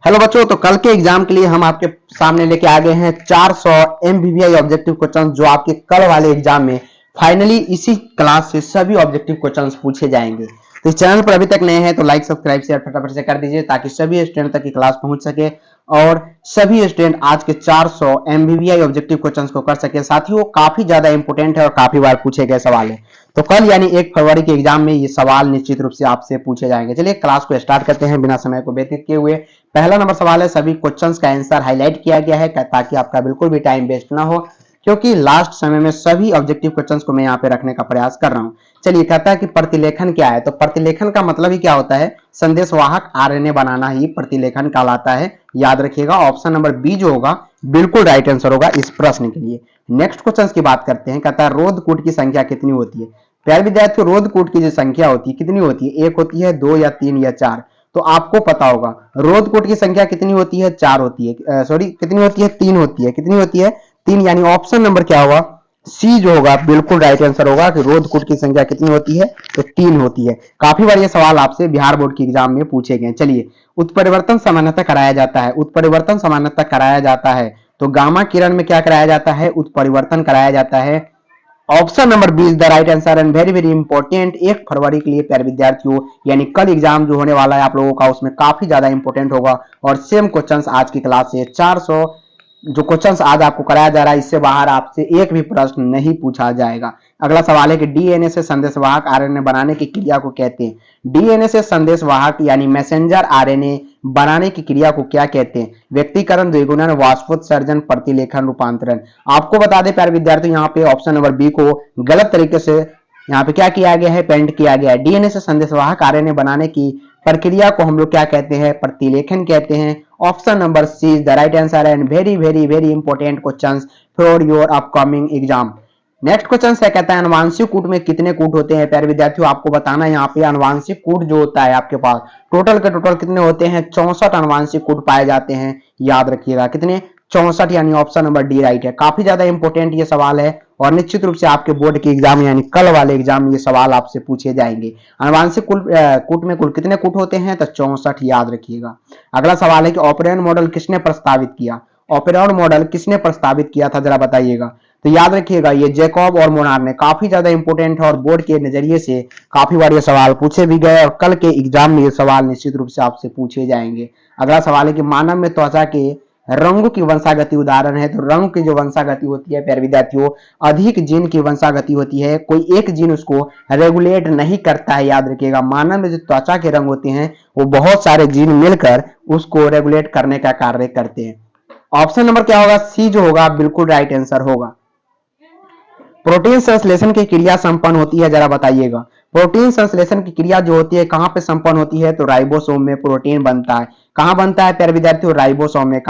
Hello बच्चों, तो कल के एग्जाम के लिए हम आपके सामने लेके आ गए हैं 400 एमबीबीआई ऑब्जेक्टिव क्वेश्चन जो आपके कल वाले एग्जाम में फाइनली इसी क्लास से सभी ऑब्जेक्टिव क्वेश्चंस पूछे जाएंगे। तो इस चैनल पर अभी तक नए हैं तो लाइक सब्सक्राइब शेयर फटाफट से कर दीजिए ताकि सभी स्टूडेंट तक की क्लास पहुंच सके और सभी स्टूडेंट आज के 400 एमबीबीआई ऑब्जेक्टिव क्वेश्चंस को कर सके। साथ ही वो काफी ज्यादा इंपोर्टेंट है और काफी बार पूछे गए सवाल है। तो कल यानी 1 फरवरी के एग्जाम में ये सवाल निश्चित रूप से आपसे पूछे जाएंगे। चलिए क्लास को स्टार्ट करते हैं बिना समय को व्यतीत किए हुए। पहला नंबर सवाल है, सभी क्वेश्चंस का आंसर हाईलाइट किया गया है ताकि आपका बिल्कुल भी टाइम वेस्ट ना हो, क्योंकि लास्ट समय में सभी ऑब्जेक्टिव क्वेश्चंस को मैं यहाँ पे रखने का प्रयास कर रहा हूँ। चलिए, कहता है कि प्रतिलेखन क्या है। तो प्रतिलेखन का मतलब ही क्या होता है, संदेशवाहक आरएनए बनाना ही प्रतिलेखन कहलाता है। याद रखिएगा, ऑप्शन नंबर बी जो होगा बिल्कुल राइट आंसर होगा इस प्रश्न के लिए। नेक्स्ट क्वेश्चन की बात करते हैं। कहता है रोध कूट की संख्या कितनी होती है। प्यारे विद्यार्थियों, रोध कूट की जो संख्या होती है कितनी होती है, 1 होती है, 2 या 3 या 4। तो आपको पता होगा रोध कूट की संख्या कितनी होती है, 4 होती है। सॉरी, कितनी होती है, 3 होती है। कितनी होती है, 3। यानी ऑप्शन नंबर क्या होगा, सी जो होगा बिल्कुल राइट आंसर होगा कि रोध कूट की संख्या कितनी होती है, तो 3 होती है। काफी बार ये सवाल आपसे बिहार बोर्ड के एग्जाम में पूछे गए। चलिए, उत्परिवर्तन समानता कराया जाता है। उत्परिवर्तन समानता कराया जाता है तो गामा किरण में क्या कराया जाता है, उत्परिवर्तन कराया जाता है। Option number B is the right answer and very very important 1 फरवरी के लिए प्यारे विद्यार्थियों, यानी कल एग्जाम जो होने वाला है आप लोगों का उसमें काफी ज्यादा इंपॉर्टेंट होगा। और सेम क्वेश्चंस आज की क्लास से 400 जो क्वेश्चंस आज आपको कराया जा रहा है इससे बाहर आपसे एक भी प्रश्न नहीं पूछा जाएगा। अगला सवाल है कि डीएनए से संदेशवाहक आरएनए बनाने की क्रिया को कहते हैं। डीएनए से संदेशवाहक यानी मैसेंजर आरएनए बनाने की क्रिया को क्या कहते हैं। व्यक्तिकरण, द्विगुणन, वाष्पोत्सर्जन, प्रतिलेखन, रूपांतरण। आपको बता दें प्यारे विद्यार्थी, यहाँ पे ऑप्शन नंबर बी को गलत तरीके से यहाँ पे क्या किया गया है, पेंट किया गया है। डीएनए से संदेशवाहक आरएनए बनाने की प्रक्रिया को हम लोग क्या कहते हैं, प्रतिलेखन कहते हैं। Option number C is the right answer and very very very important questions for your upcoming exam. Next question से कहता है अनुवांशिक कूट में कितने कूट होते हैं। प्यारे विद्यार्थियों, आपको बताना है यहाँ पे अनुवांशिक कूट जो होता है आपके पास टोटल के टोटल कितने होते हैं, 64 अनुवांशिक कूट पाए जाते हैं। याद रखिएगा कितने, 64। यानी ऑप्शन नंबर डी राइट है। काफी ज्यादा इंपॉर्टेंट ये सवाल है और निश्चित रूप से आपके बोर्ड के एग्जाम यानी कल वाले एग्जाम में ये सवाल आपसे पूछे जाएंगे। अनुवांशिक कूट में कुल कितने कूट होते हैं, तो 64। याद रखिएगा। अगला सवाल है कि ऑपरेंड मॉडल किसने प्रस्तावित किया। ऑपरेंड मॉडल किसने प्रस्तावित किया था, जरा बताइएगा। तो याद रखिएगा ये जैकब और मोनार ने। काफी ज्यादा इंपॉर्टेंट है और बोर्ड के नजरिए से काफी बार ये सवाल पूछे भी गए और कल के एग्जाम में ये सवाल निश्चित रूप से आपसे पूछे जाएंगे। अगला सवाल है कि मानव में त्वचा के रंगों की वंशागति उदाहरण है। तो रंग की जो वंशागति होती है प्यारे विद्यार्थियों, अधिक जीन की वंशागति होती है। कोई एक जीन उसको रेगुलेट नहीं करता है। याद रखिएगा, मानव में जो त्वचा के रंग होते हैं वो बहुत सारे जीन मिलकर उसको रेगुलेट करने का कार्य करते हैं। ऑप्शन नंबर क्या होगा, सी जो होगा बिल्कुल राइट आंसर होगा। प्रोटीन संश्लेषण की क्रिया संपन्न होती है, जरा बताइएगा। प्रोटीन संश्लेषण की क्रिया जो होती है कहां पे संपन्न होती है, तो राइबोसोम में प्रोटीन बनता है। कहां बनता है प्यारे विद्यार्थियों, राइबोसोम में।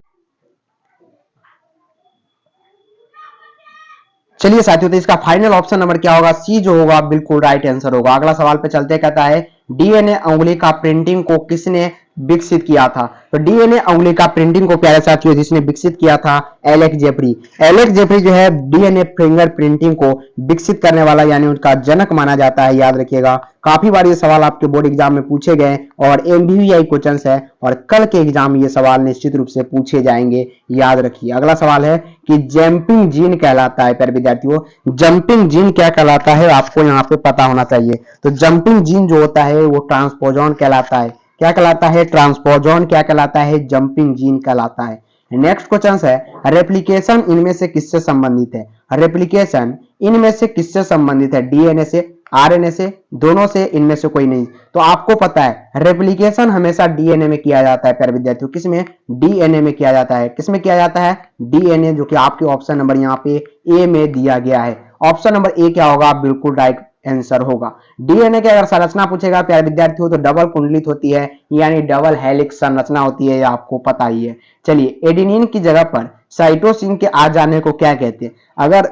चलिए साथियों, तो इसका फाइनल ऑप्शन नंबर क्या होगा, सी जो होगा बिल्कुल राइट आंसर होगा। अगला सवाल पे चलते, कहता है डीएनए अंगुली का प्रिंटिंग को किसने विकसित किया था। तो डीएनए अंगुली का प्रिंटिंग को प्यारे साथियों जिसने विकसित किया था, एलेक्स जेफरी। एलेक्स जेफरी जो है डीएनए फिंगर प्रिंटिंग को विकसित करने वाला यानी उनका जनक माना जाता है। याद रखिएगा, काफी बार ये सवाल आपके बोर्ड एग्जाम में पूछे गए और एमबीबीआई क्वेश्चंस है और कल के एग्जाम में ये सवाल निश्चित रूप से पूछे जाएंगे। याद रखिए। अगला सवाल है कि जंपिंग जीन कहलाता है। प्यारे विद्यार्थियों, जंपिंग जीन क्या कहलाता है आपको यहाँ पे पता होना चाहिए। तो जंपिंग जीन जो होता है वो ट्रांसपोजॉन कहलाता है। क्या कहलाता है, ट्रांसपोजॉन क्या कहलाता है, जंपिंग जीन कहलाता है। नेक्स्ट क्वेश्चन है रेप्लिकेशन इनमें से किससे संबंधित है। रेप्लिकेशन इनमें से किससे संबंधित है, डीएनए से, आरएनए से, दोनों से, इनमें से कोई नहीं। तो आपको पता है रेप्लिकेशन हमेशा डीएनए में किया जाता है। प्यारे विद्यार्थियों, किसमें, डीएनए में किया जाता है। किसमें किया जाता है, डीएनए, जो कि आपके ऑप्शन नंबर यहाँ पे ए में दिया गया है। ऑप्शन नंबर ए क्या होगा, बिल्कुल राइट आंसर होगा। डीएनए की अगर संरचना पूछेगा प्यारे विद्यार्थियों तो डबल कुंडलित होती है यानी डबल हेलिक्स संरचना होती है, ये आपको पता ही है। चलिए, एडेनिन की जगह पर साइटोसिन के आ जाने को क्या कहते हैं। अगर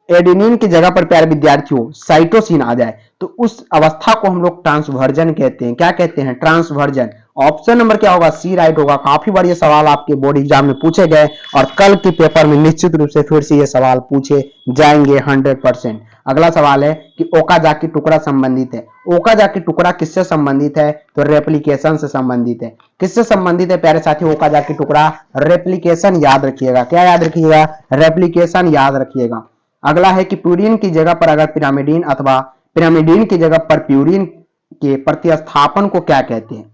एडेनिन की जगह पर प्यारे विद्यार्थियों साइटोसिन आ जाए तो उस अवस्था को हम लोग ट्रांसवर्जन कहते हैं। क्या कहते हैं, ट्रांसवर्जन। ऑप्शन नंबर क्या होगा, सी राइट होगा। काफी बार ये सवाल आपके बोर्ड एग्जाम में पूछे गए और कल के पेपर में निश्चित रूप से फिर से ये सवाल पूछे जाएंगे 100%। अगला सवाल है कि ओकाजाकी टुकड़ा संबंधित है। ओकाजाकी टुकड़ा किससे संबंधित है, तो रेप्लिकेशन से संबंधित है। किससे संबंधित है प्यारे साथी ओकाजाकी टुकड़ा, रेप्लिकेशन याद रखिएगा। क्या याद रखिएगा, रेप्लिकेशन याद रखिएगा। अगला है कि प्यूरिन की जगह पर अगर पिरामिडीन अथवा पिरामिडीन की जगह पर प्यूरिन के प्रतिस्थापन को क्या कहते हैं।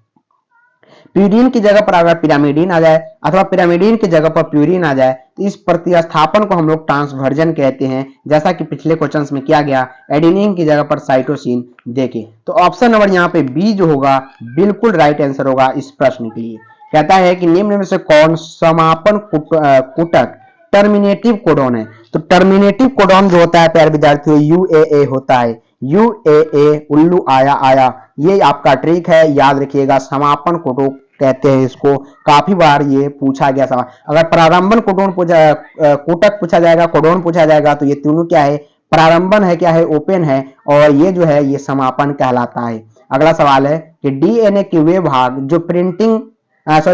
प्यूरिन की जगह पर अगर पिरामिडीन आ जाए अथवा पिरामिडीन की जगह पर प्यूरिन आ जाए तो इस प्रतिस्थापन को हम लोग ट्रांसवर्जन कहते हैं, जैसा कि पिछले क्वेश्चंस में किया गया। एडेनिन की जगह पर साइटोसिन देखें तो ऑप्शन नंबर यहाँ पे बी जो होगा बिल्कुल राइट आंसर होगा इस प्रश्न के लिए। कहता है कि निम्न में से कौन समापन कुटक टर्मिनेटिव कोडोन है, तो टर्मिनेटिव कोडोन जो होता है प्यारे विद्यार्थियों यूएए होता है। यूएए उल्लू आया आया, ये आपका ट्रिक है, याद रखिएगा। समापन कोडोन कहते हैं इसको, काफी बार ये पूछा गया सवाल। अगर प्रारंभन कोडोन कोटक पूछा जाएगा, कोडोन पूछा जाएगा तो ये तीनों क्या है, प्रारंभन है, क्या है, ओपन है, और ये जो है ये समापन कहलाता है। अगला सवाल है कि डीएनए के वे भाग जो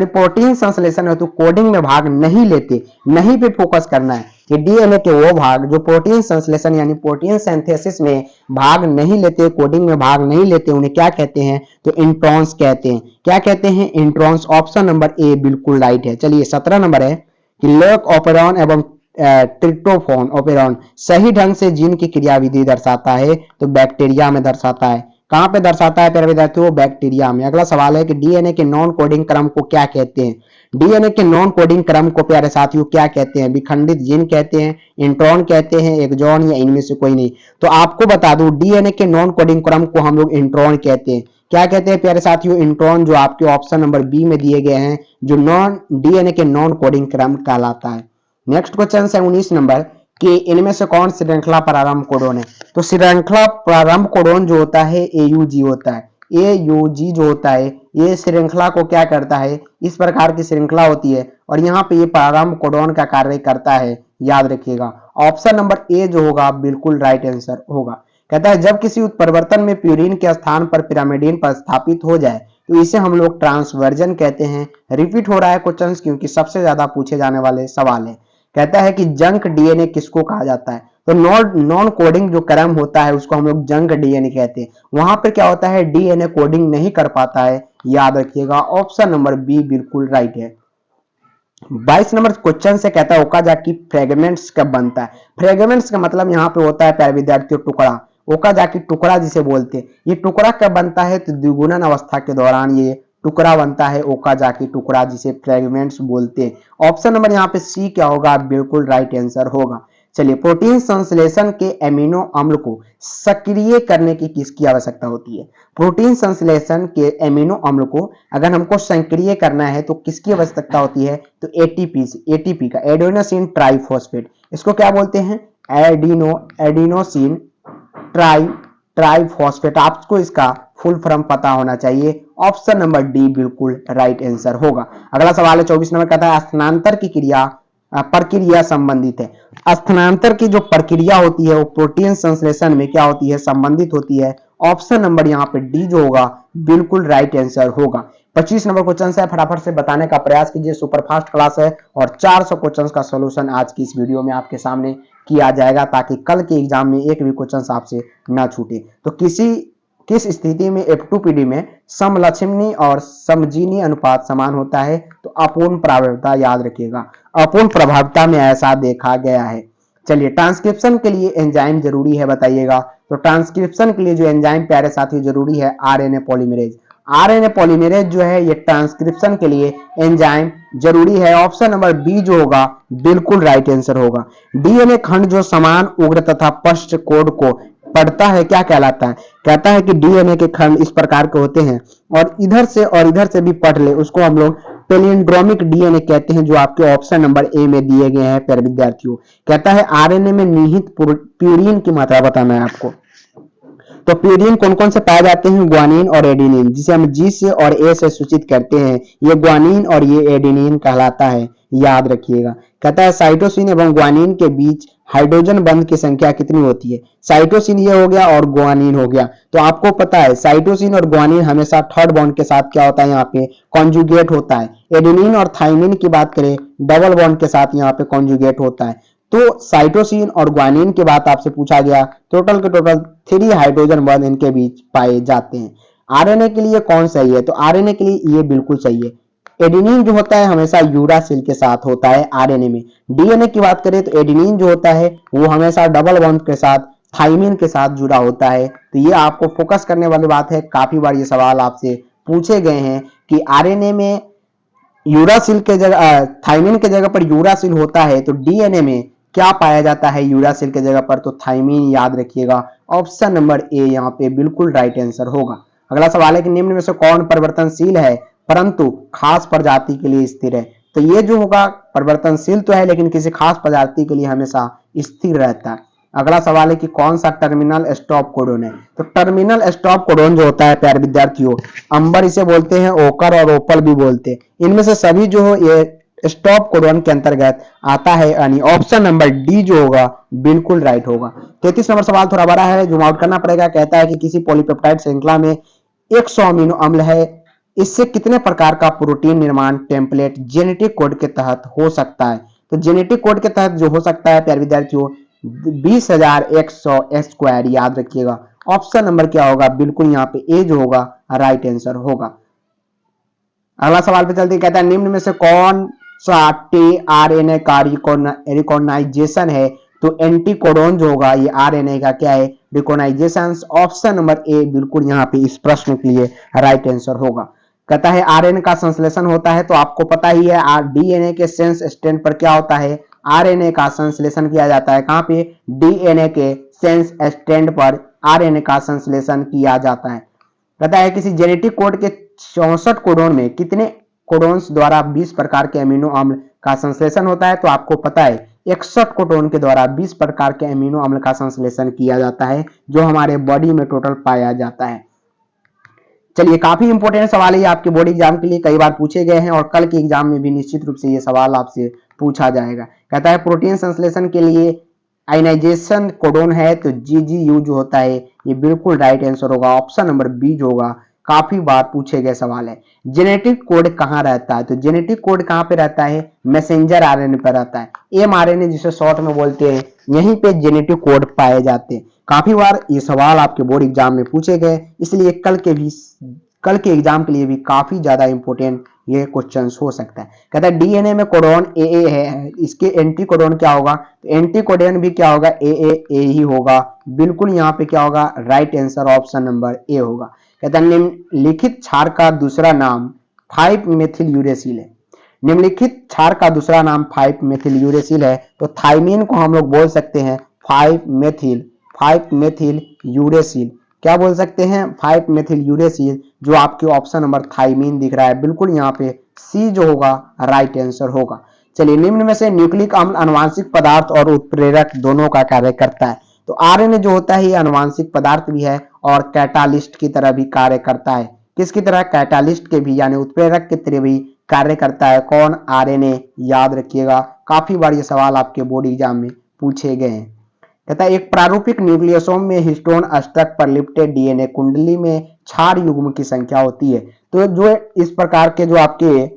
प्रोटीन संश्लेषण हेतु कोडिंग में भाग नहीं लेते, नहीं पे फोकस करना है कि डीएनए के वो भाग जो प्रोटीन संश्लेषण यानी प्रोटीन सिंथेसिस में भाग नहीं लेते, कोडिंग में भाग नहीं लेते, उन्हें क्या कहते हैं, तो इंट्रॉन्स कहते हैं। क्या कहते हैं, इंट्रॉन्स। ऑप्शन नंबर ए बिल्कुल राइट है। चलिए 17 नंबर है कि लेक ऑपेरॉन एवं ट्रिप्टोफान ऑपेरॉन सही ढंग से जीन की क्रियाविधि दर्शाता है, तो बैक्टीरिया में दर्शाता है। कहां पे दर्शाता है प्यारे विद्यार्थियों, बैक्टीरिया में। अगला सवाल है कि डीएनए के नॉन कोडिंग क्रम को क्या कहते हैं। डीएनए के नॉन कोडिंग क्रम को प्यारे साथियों क्या कहते हैं, विखंडित जीन कहते हैं, इंट्रॉन कहते हैं, एक्सॉन, या इनमें से कोई नहीं। तो आपको बता दूं डीएनए के नॉन कोडिंग क्रम को हम लोग इंट्रॉन कहते हैं। क्या कहते हैं प्यारे साथियों, इंट्रॉन, जो आपके ऑप्शन नंबर बी में दिए गए हैं, जो नॉन डीएनए के नॉन कोडिंग क्रम कहलाता है। नेक्स्ट क्वेश्चन है 19 नंबर कि इनमें से कौन श्रृंखला प्रारंभ कोडोन है, तो श्रृंखला प्रारंभ कोडोन जो होता है एयूजी होता है। एयूजी जो होता है ये श्रृंखला को क्या करता है, इस प्रकार की श्रृंखला होती है और यहाँ पे ये प्रारंभ कोडोन का कार्य करता है, याद रखिएगा। ऑप्शन नंबर ए जो होगा बिल्कुल राइट आंसर होगा। कहता है जब किसी उत्परिवर्तन में प्यूरिन के स्थान पर पिरामिडीन प्रतिस्थापित हो जाए तो इसे हम लोग ट्रांसवर्जन कहते हैं। रिपीट हो रहा है क्वेश्चन क्योंकि सबसे ज्यादा पूछे जाने वाले सवाल है। कहता है कि जंक डीएनए किसको कहा जाता है, तो नॉन कोडिंग जो क्रम होता है उसको हम लोग जंक डीएनए कहते हैं। वहां पर क्या होता है, डीएनए कोडिंग नहीं कर पाता है, याद रखिएगा। ऑप्शन नंबर बी बिल्कुल राइट है। 22 नंबर क्वेश्चन से कहता है ओकाजाकी फ्रेगमेंट्स कब बनता है। फ्रेगमेंट्स का मतलब यहाँ पे होता है प्यारे विद्यार्थियों टुकड़ा। ओकाजाकी टुकड़ा जिसे बोलते हैं, ये टुकड़ा कब बनता है, तो द्विगुणन अवस्था के दौरान ये टुकड़ा बनता है, ओकाजाकी टुकड़ा जिसे फ्रेगमेंट्स बोलते हैं। ऑप्शन नंबर यहाँ पे सी क्या होगा, बिल्कुल राइट आंसर होगा। चलिए प्रोटीन संश्लेषण के एमिनो अम्ल को सक्रिय करने की किसकी आवश्यकता होती है। प्रोटीन संश्लेषण के एमिनो अम्ल को अगर हमको सक्रिय करना है तो किसकी आवश्यकता होती है, तो एटीपी का, एडेनोसिन ट्राइफॉस्फेट। इसको क्या बोलते हैं, एडिनोसिन ट्राइफॉस्फेट। आपको इसका फुल फॉर्म पता होना चाहिए। ऑप्शन नंबर डी बिल्कुल राइट आंसर होगा। अगला सवाल है 24 नंबर, कहता है स्थानांतर की प्रक्रिया संबंधित है। स्थानांतर की जो प्रक्रिया होती है वो प्रोटीन संश्लेषण में क्या होती है, संबंधित होती है। ऑप्शन नंबर यहाँ पे डी जो होगा बिल्कुल राइट आंसर होगा। 25 नंबर क्वेश्चन है, फटाफट से बताने का प्रयास कीजिए। सुपरफास्ट क्लास है और 400 क्वेश्चन का सोल्यूशन आज की इस वीडियो में आपके सामने किया जाएगा ताकि कल के एग्जाम में एक भी क्वेश्चन आपसे ना छूटे। तो किस स्थिति में F2PD में समलक्षणी और समजीनी अनुपात समान होता है, तो अपूर्ण प्रभावता, याद रखिएगा। अपूर्ण प्रभावता में ऐसा देखा गया है। चलिए ट्रांसक्रिप्शन के लिए एंजाइम जरूरी है, बताइएगा। तो ट्रांसक्रिप्शन के लिए जो एंजाइम प्यारे साथी जरूरी है, आरएनए पॉलीमरेज। आरएनए पॉलीमरेज जो है ये ट्रांसक्रिप्शन के लिए एंजाइम जरूरी है। ऑप्शन नंबर बी जो होगा बिल्कुल राइट आंसर होगा। डीएनए खंड जो समान उग्र तथा पश्च कोड को पढ़ता है क्या कहलाता है। कहता है कि डीएनए के खंड इस प्रकार के होते हैं और इधर से भी पढ़ ले, उसको हम लोग पैलिंड्रोमिक डीएनए कहते हैं, जो आपके ऑप्शन नंबर ए में दिए गए हैं प्यारे विद्यार्थियों। कहता है आरएनए में निहित प्यूरिन की मात्रा बताना है आपको। तो प्यूरिन कौन कौन से पाए जाते हैं? ग्वानिन और एडेनिन, जिसे हम जी से और ए से सूचित करते हैं। ये ग्वानिन और ये एडेनिन कहलाता है, याद रखिएगा। कहता है साइटोसिन एवं ग्वानिन के बीच हाइड्रोजन बंध की संख्या कितनी होती है? साइटोसिन ये हो गया और ग्वानिन हो गया। तो आपको पता है साइटोसिन और ग्वानिन हमेशा थर्ड बॉन्ड के साथ क्या होता है? यहाँ पे कॉन्जुगेट होता है। एडेनिन और थाइमिन की बात करें, डबल बॉन्ड के साथ यहाँ पे कॉन्जुगेट होता है। तो साइटोसिन और ग्वानिन की बात आपसे पूछा गया, टोटल के टोटल 3 हाइड्रोजन बॉन्ड इनके बीच पाए जाते हैं। आरएनए के लिए कौन सही है? तो आरएनए के लिए ये बिल्कुल सही है। एडेनिन जो होता है हमेशा यूरासिल के साथ होता है आरएनए में। डीएनए की बात करें तो एडेनिन जो होता है वो हमेशा डबल बॉन्ड के साथ थाइमिन के साथ जुड़ा होता है। तो ये आपको फोकस करने वाली बात है। काफी बार ये सवाल आपसे पूछे गए हैं कि आरएनए में यूरासिल के जगह थाइमिन के जगह पर यूरासिल होता है, तो डीएनए में क्या पाया जाता है यूरासिल के जगह पर? तो थाइमिन, याद रखिएगा। ऑप्शन नंबर ए यहाँ पे बिल्कुल राइट आंसर होगा। अगला सवाल है कि निम्न में से कौन परिवर्तनशील है परंतु खास प्रजाति के लिए स्थिर है? तो ये जो होगा परिवर्तनशील तो है लेकिन किसी खास प्रजाति के लिए हमेशा स्थिर रहता है। अगला सवाल है कि कौन सा टर्मिनल स्टॉप कोडोन है? तो टर्मिनल स्टॉप कोडोन जो होता है प्यारे विद्यार्थियों, अंबर इसे बोलते हैं, ओकर और ओपल भी बोलते हैं। इनमें से सभी जो हो ये स्टॉप कोडोन के अंतर्गत आता है, यानी ऑप्शन नंबर डी जो होगा बिल्कुल राइट होगा। 33 नंबर सवाल थोड़ा बड़ा है, जूम आउट करना पड़ेगा। कहता है कि किसी पॉलीपेप्टाइड श्रृंखला में 100 अमीनो अम्ल है, इससे कितने प्रकार का प्रोटीन निर्माण टेम्पलेट जेनेटिक कोड के तहत हो सकता है? तो जेनेटिक कोड के तहत जो हो सकता है प्यारे विद्यार्थियों 20,100 स्क्वायर, याद रखिएगा। ऑप्शन नंबर क्या होगा? बिल्कुल यहाँ पे ए जो होगा राइट आंसर होगा। अगला सवाल पे चलते, कहता है निम्न में से कौन सा टीआरएनए का रिकॉग्नाइजेशन है? तो एंटीकोडोन जो होगा ये आरएनए का क्या है? रिकॉग्नाइजेशन। ऑप्शन नंबर ए बिल्कुल यहाँ पे इस प्रश्न के लिए राइट आंसर होगा। कहता है आरएनए का संश्लेषण होता है, तो आपको पता ही है डीएनए के सेंस स्टैंड पर क्या होता है? आरएनए का संश्लेषण किया जाता है। कहां पे? डीएनए के सेंस स्टैंड पर आरएनए का संश्लेषण किया जाता है। कहता है किसी जेनेटिक कोड के 64 कोडोन में कितने कोडोन्स द्वारा 20 प्रकार के अमीनो अम्ल का संश्लेषण होता है? तो आपको पता है 61 कोडोन के द्वारा 20 प्रकार के अमीनो अम्ल का संश्लेषण किया जाता है, जो हमारे बॉडी में टोटल पाया जाता है। चलिए, काफी इंपॉर्टेंट सवाल है, आपके बोर्ड एग्जाम के लिए कई बार पूछे गए हैं और कल के एग्जाम में भी निश्चित रूप से ये सवाल आपसे पूछा जाएगा। कहता है प्रोटीन संश्लेषण के लिए आयनाइजेशन कोडोन है, तो जीजीयू जो होता है ये बिल्कुल राइट आंसर होगा। ऑप्शन नंबर बी जो होगा काफी बार पूछे गए सवाल है। जेनेटिक कोड कहाँ रहता है? तो जेनेटिक कोड कहाँ पे रहता है? मैसेंजर आरएनए पर रहता है। एमआरएनए जिसे शॉर्ट में बोलते हैं, यहीं पे जेनेटिक कोड पाए जाते हैं। काफी बार ये सवाल आपके बोर्ड एग्जाम में पूछे गए, इसलिए कल के एग्जाम के लिए भी काफी ज्यादा इंपॉर्टेंट ये क्वेश्चन हो सकता है। कहता है डीएनए में कोडोन ए है, इसके एंटी कोडोन क्या होगा? तो एंटी कोडोन भी क्या होगा? ए ही होगा। बिल्कुल यहाँ पे क्या होगा? Right answer option number A होगा। कहता है निम्नलिखित क्षार का दूसरा नाम 5 मेथिल यूरेसिल है। निम्नलिखित क्षार का दूसरा नाम 5 मेथिल यूरेसिल है, तो थाइमिन को हम लोग बोल सकते हैं 5 मेथिल यूरेसिल। क्या बोल सकते हैं? 5 मेथिल यूरेसिल, जो आपके ऑप्शन नंबर थाइमिन दिख रहा है। बिल्कुल यहाँ पे सी जो होगा राइट आंसर होगा। चलिए, निम्न में से न्यूक्लिक अम्ल आनुवांशिक पदार्थ और उत्प्रेरक दोनों का कार्य करता है। तो आरएनए जो होता है ये आनुवांशिक पदार्थ भी है और कैटालिस्ट की तरह भी कार्य करता है। किसकी तरह? कैटालिस्ट के भी, यानी उत्प्रेरक की तरह भी कार्य करता है। कौन? आरएनए, याद रखिएगा। काफी बार ये सवाल आपके बोर्ड एग्जाम में पूछे गए हैं। कहता है एक प्रारूपिक न्यूक्लियोसोम में हिस्टोन अष्टक पर लिपटे डीएनए कुंडली में क्षार युग्म की संख्या होती है। तो जो इस प्रकार के जो आपके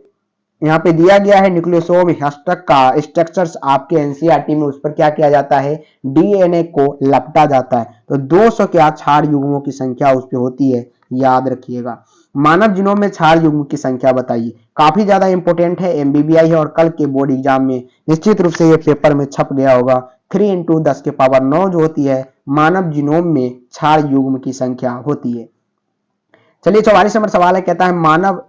यहाँ पे दिया गया है न्यूक्लियोसोम अष्टक का स्ट्रक्चर्स आपके एनसीईआरटी में, उस पर क्या किया जाता है? डीएनए को लपटा जाता है। तो 200 के क्षार युग्मों की संख्या उस पर होती है, याद रखिएगा। मानव जीनोम में क्षार युग्म की संख्या बताइए। काफी ज्यादा इंपॉर्टेंट है, एमबीबीआई है और कल के बोर्ड एग्जाम में निश्चित रूप से ये पेपर में छप गया होगा। 3 × 10⁻⁹ जो होती है मानव जीनोम में क्षार युग्म की संख्या होती है। चलिए, 44 नंबर सवाल है। कहता है मानव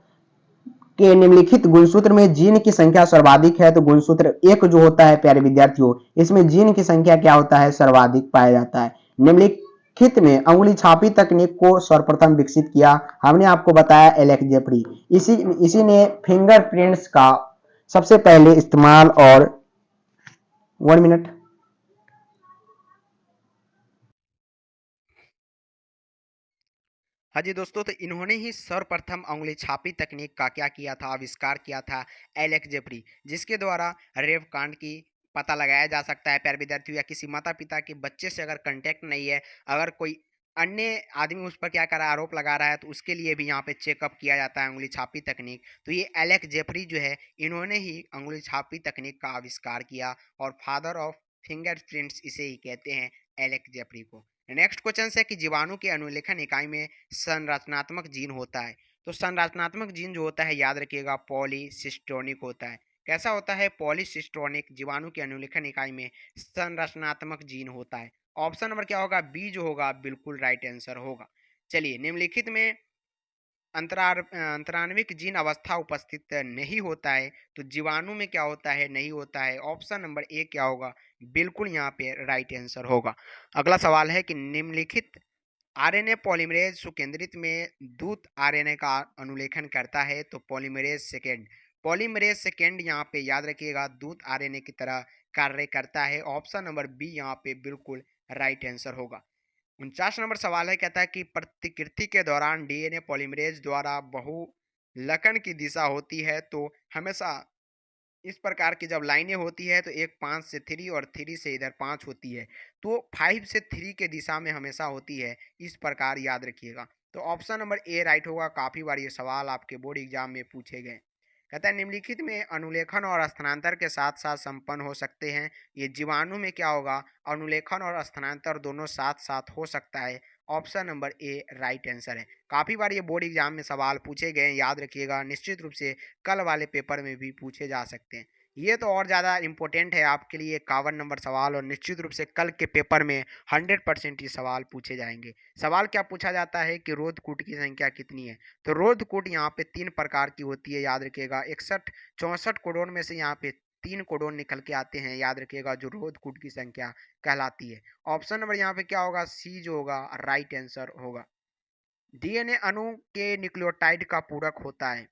के निम्नलिखित गुणसूत्र में जीन की संख्या सर्वाधिक है। तो गुणसूत्र 1 जो होता है प्यारे विद्यार्थियों, इसमें जीन की संख्या क्या होता है? सर्वाधिक पाया जाता है। निम्नलिखित में अंगुली छापी तकनीक को सर्वप्रथम विकसित किया, हमने आपको बताया एलेक्स जेफरी। इसी ने फिंगरप्रिंट्स का सबसे पहले इस्तेमाल और 1 मिनट हाँ जी दोस्तों, तो इन्होंने ही सर्वप्रथम उंगली छापी तकनीक का क्या किया था, आविष्कार किया था, एलेक्स जेफरी, जिसके द्वारा रेप कांड की पता लगाया जा सकता है। प्यारे विद्यार्थियों, या किसी माता पिता के बच्चे से अगर कांटेक्ट नहीं है, अगर कोई अन्य आदमी उस पर क्या कर रहा है, आरोप लगा रहा है, तो उसके लिए भी यहाँ पे चेकअप किया जाता है उंगली छापी तकनीक। तो ये एलेक्स जेफरी जो है, इन्होंने ही उंगली छापी तकनीक का आविष्कार किया और फादर ऑफ फिंगरप्रिंट्स इसे ही कहते हैं, एलेक्स जेफरी को। नेक्स्ट क्वेश्चन है कि जीवाणु के अनुलेखन इकाई में संरचनात्मक जीन होता है। तो संरचनात्मक जीन जो होता है, याद रखिएगा, पॉलीसिस्टोनिक होता है। कैसा होता है? पॉलीसिस्टोनिक जीवाणु के अनुलेखन इकाई में संरचनात्मक जीन होता है। ऑप्शन नंबर क्या होगा? बी जो होगा बिल्कुल राइट आंसर होगा। चलिए, निम्नलिखित में अंतराणविक जीन अवस्था उपस्थित नहीं होता है, तो जीवाणु में क्या होता है? नहीं होता है। ऑप्शन नंबर ए क्या होगा? बिल्कुल यहाँ पे राइट आंसर होगा। अगला सवाल है कि निम्नलिखित आरएनए पॉलीमरेज सुकेंद्रित में दूत आरएनए का अनुलेखन करता है, तो पॉलीमरेज सेकेंड। पॉलीमरेज सेकेंड यहाँ पे याद रखिएगा दूत आरएनए की तरह कार्य करता है। ऑप्शन नंबर बी यहाँ पे बिल्कुल राइट आंसर होगा। 49 नंबर सवाल है, कहता है कि प्रतिकृति के दौरान डीएनए पॉलीमरेज द्वारा बहुलकन की दिशा होती है, तो हमेशा इस प्रकार की जब लाइनें होती है, तो एक 5 से 3 और 3 से इधर 5 होती है, तो 5 से 3 के दिशा में हमेशा होती है, इस प्रकार याद रखिएगा। तो ऑप्शन नंबर ए राइट होगा। काफ़ी बार ये सवाल आपके बोर्ड एग्जाम में पूछे गए। कहता है निम्नलिखित में अनुलेखन और स्थानांतर के साथ साथ संपन्न हो सकते हैं। ये जीवाणु में क्या होगा? अनुलेखन और स्थानांतर दोनों साथ साथ हो सकता है। Option number A right answer है। काफ़ी बार ये बोर्ड एग्जाम में सवाल पूछे गए, याद रखिएगा। निश्चित रूप से कल वाले पेपर में भी पूछे जा सकते हैं। ये तो और ज़्यादा इंपॉर्टेंट है आपके लिए, 51 नंबर सवाल, और निश्चित रूप से कल के पेपर में 100% ये सवाल पूछे जाएंगे। सवाल क्या पूछा जाता है कि रोधकूट की संख्या कितनी है? तो रोधकूट यहाँ पे 3 प्रकार की होती है, याद रखिएगा। 61-64 कोडोन में से यहाँ पे 3 कोडोन निकल के आते हैं, याद रखिएगा, जो रोधकूट की संख्या कहलाती है। ऑप्शन नंबर यहाँ पे क्या होगा? सी जो होगा राइट आंसर होगा। डीएनए अणु के न्यूक्लियोटाइड का पूरक होता है।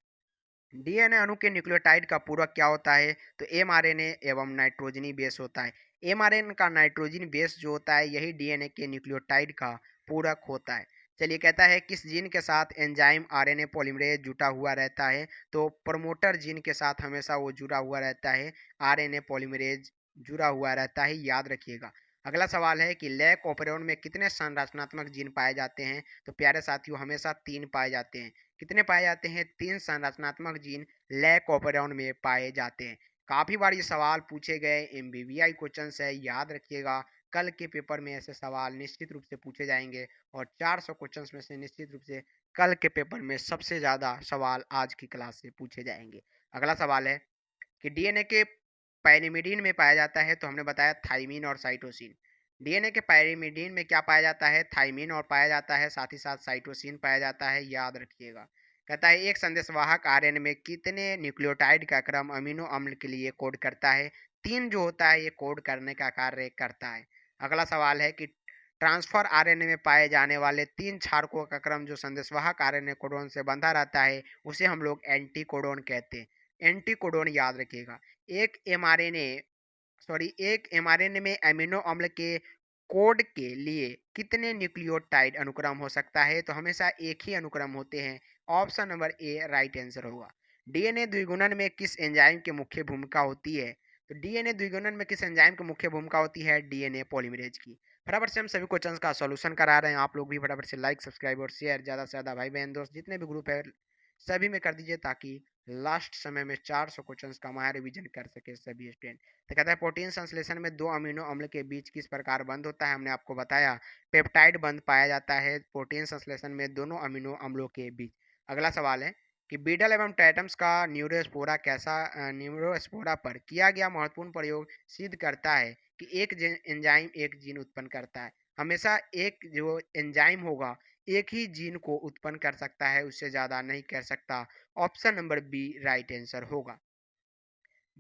डीएनए अणु के न्यूक्लियोटाइड का पूरक क्या होता है? तो एमआरएनए एवं नाइट्रोजनी बेस होता है। एमआरएनए का नाइट्रोजन बेस जो होता है, यही डीएनए के न्यूक्लियोटाइड का पूरक होता है। चलिए, कहता है किस जीन के साथ एंजाइम आरएनए पॉलीमरेज जुटा हुआ रहता है? तो प्रमोटर जीन के साथ हमेशा वो जुड़ा हुआ रहता है, आरएनए पॉलीमरेज जुड़ा हुआ रहता है, याद रखिएगा। अगला सवाल है कि लैक ऑपरेन में कितने संरचनात्मक जीन पाए जाते हैं? तो प्यारे साथियों, हमेशा 3 पाए जाते हैं। कितने पाए जाते हैं? 3 संरचनात्मक जीन लैक ऑपरेन में पाए जाते हैं। काफ़ी बार ये सवाल पूछे गए, एमबीबीआई क्वेश्चन है, याद रखिएगा। कल के पेपर में ऐसे सवाल निश्चित रूप से पूछे जाएंगे, और 400 क्वेश्चन में से निश्चित रूप से कल के पेपर में सबसे ज़्यादा सवाल आज की क्लास से पूछे जाएंगे। अगला सवाल है कि डीएनए के पैरिमिडीन में पाया जाता है, तो हमने बताया थाइमीन और साइटोसिन। डीएनए के पैरिमिडीन में क्या पाया जाता है? थाइमीन और पाया जाता है, साथ ही साथ साइटोसिन पाया जाता है, याद रखिएगा। कहता है एक संदेशवाहक आरएनए में कितने न्यूक्लियोटाइड का क्रम अमीनो अम्ल के लिए कोड करता है? 3 जो होता है, ये कोड करने का कार्य करता है। अगला सवाल है कि ट्रांसफर आरएनए में पाए जाने वाले 3 क्षारकों का क्रम जो संदेशवाहक आरएनए कोडोन से बंधा रहता है, उसे हम लोग एंटी कोडोन कहते हैं। एंटी कोडोन याद रखिएगा। एक एमआरएनए एक एमआरएनए में अमीनो अम्ल के कोड के लिए कितने न्यूक्लियोटाइड अनुक्रम हो सकता है? तो हमेशा एक ही अनुक्रम होते हैं। Option number A right answer होगा। डीएनए द्विगुणन में किस एंजाइम की मुख्य भूमिका होती है? तो डीएनए द्विगुणन में किस एंजाइम की मुख्य भूमिका होती है? डीएनए पॉलीमरेज की। फटाफट से हम सभी क्वेश्चंस का सॉल्यूशन करा रहे हैं, आप लोग भी फटाफट से लाइक, सब्सक्राइब और शेयर ज़्यादा से ज़्यादा भाई बहन दोस्त जितने भी ग्रुप है सभी में कर दीजिए, ताकि लास्ट समय में 400 क्वेश्चंस का हमारा रिवीजन कर सके सभी स्टूडेंट। तो कहता है प्रोटीन संश्लेषण में 2 अमीनो अम्ल के बीच किस प्रकार बंध होता है? हमने आपको बताया पेप्टाइड बंध पाया जाता है प्रोटीन संश्लेषण में दोनों अमीनो अम्लों के बीच। अगला सवाल है कि बीटल एवं टैटम्स का न्यूरोस्पोरा पर किया गया महत्वपूर्ण प्रयोग सिद्ध करता है कि एक एंजाइम एक जीन उत्पन्न करता है। हमेशा एक जो एंजाइम होगा एक ही जीन को उत्पन्न कर सकता है, उससे ज़्यादा नहीं कर सकता। Option number B right answer होगा।